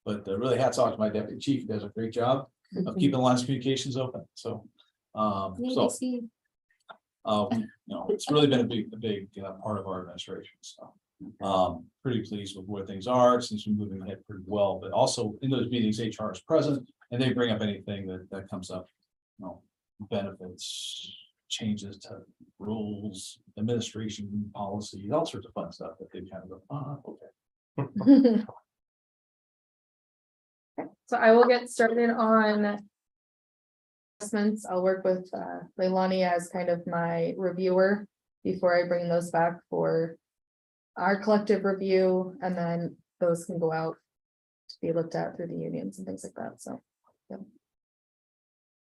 But really hats off to my deputy chief, he does a great job of keeping lines of communications open, so. It's really been a big part of our administration, so. Pretty pleased with where things are, it seems to be moving ahead pretty well, but also in those meetings, HR is present and they bring up anything that comes up. Benefits, changes to rules, administration policies, all sorts of fun stuff that they kind of go, okay. So I will get started on adjustments. I'll work with Leilani as kind of my reviewer before I bring those back for our collective review, and then those can go out to be looked at through the unions and things like that, so.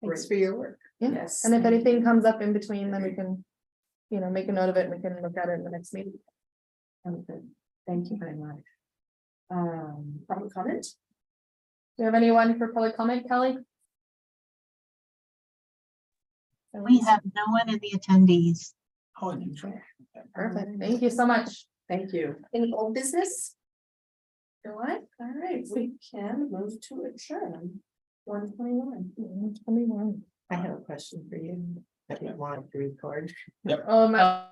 Thanks for your work. Yeah, Yes. and if anything comes up in between, then we can, make a note of it and we can look at it in the next meeting. Thank you very much. Public comment? Do you have anyone for public comment, Kelly? We have no one in the attendees. Oh, and you try. Perfect, thank you so much. Thank you. Any old business? Your life? All right, we can move to adjourn. 1:21. I have a question for you that we wanted to record. Oh, my.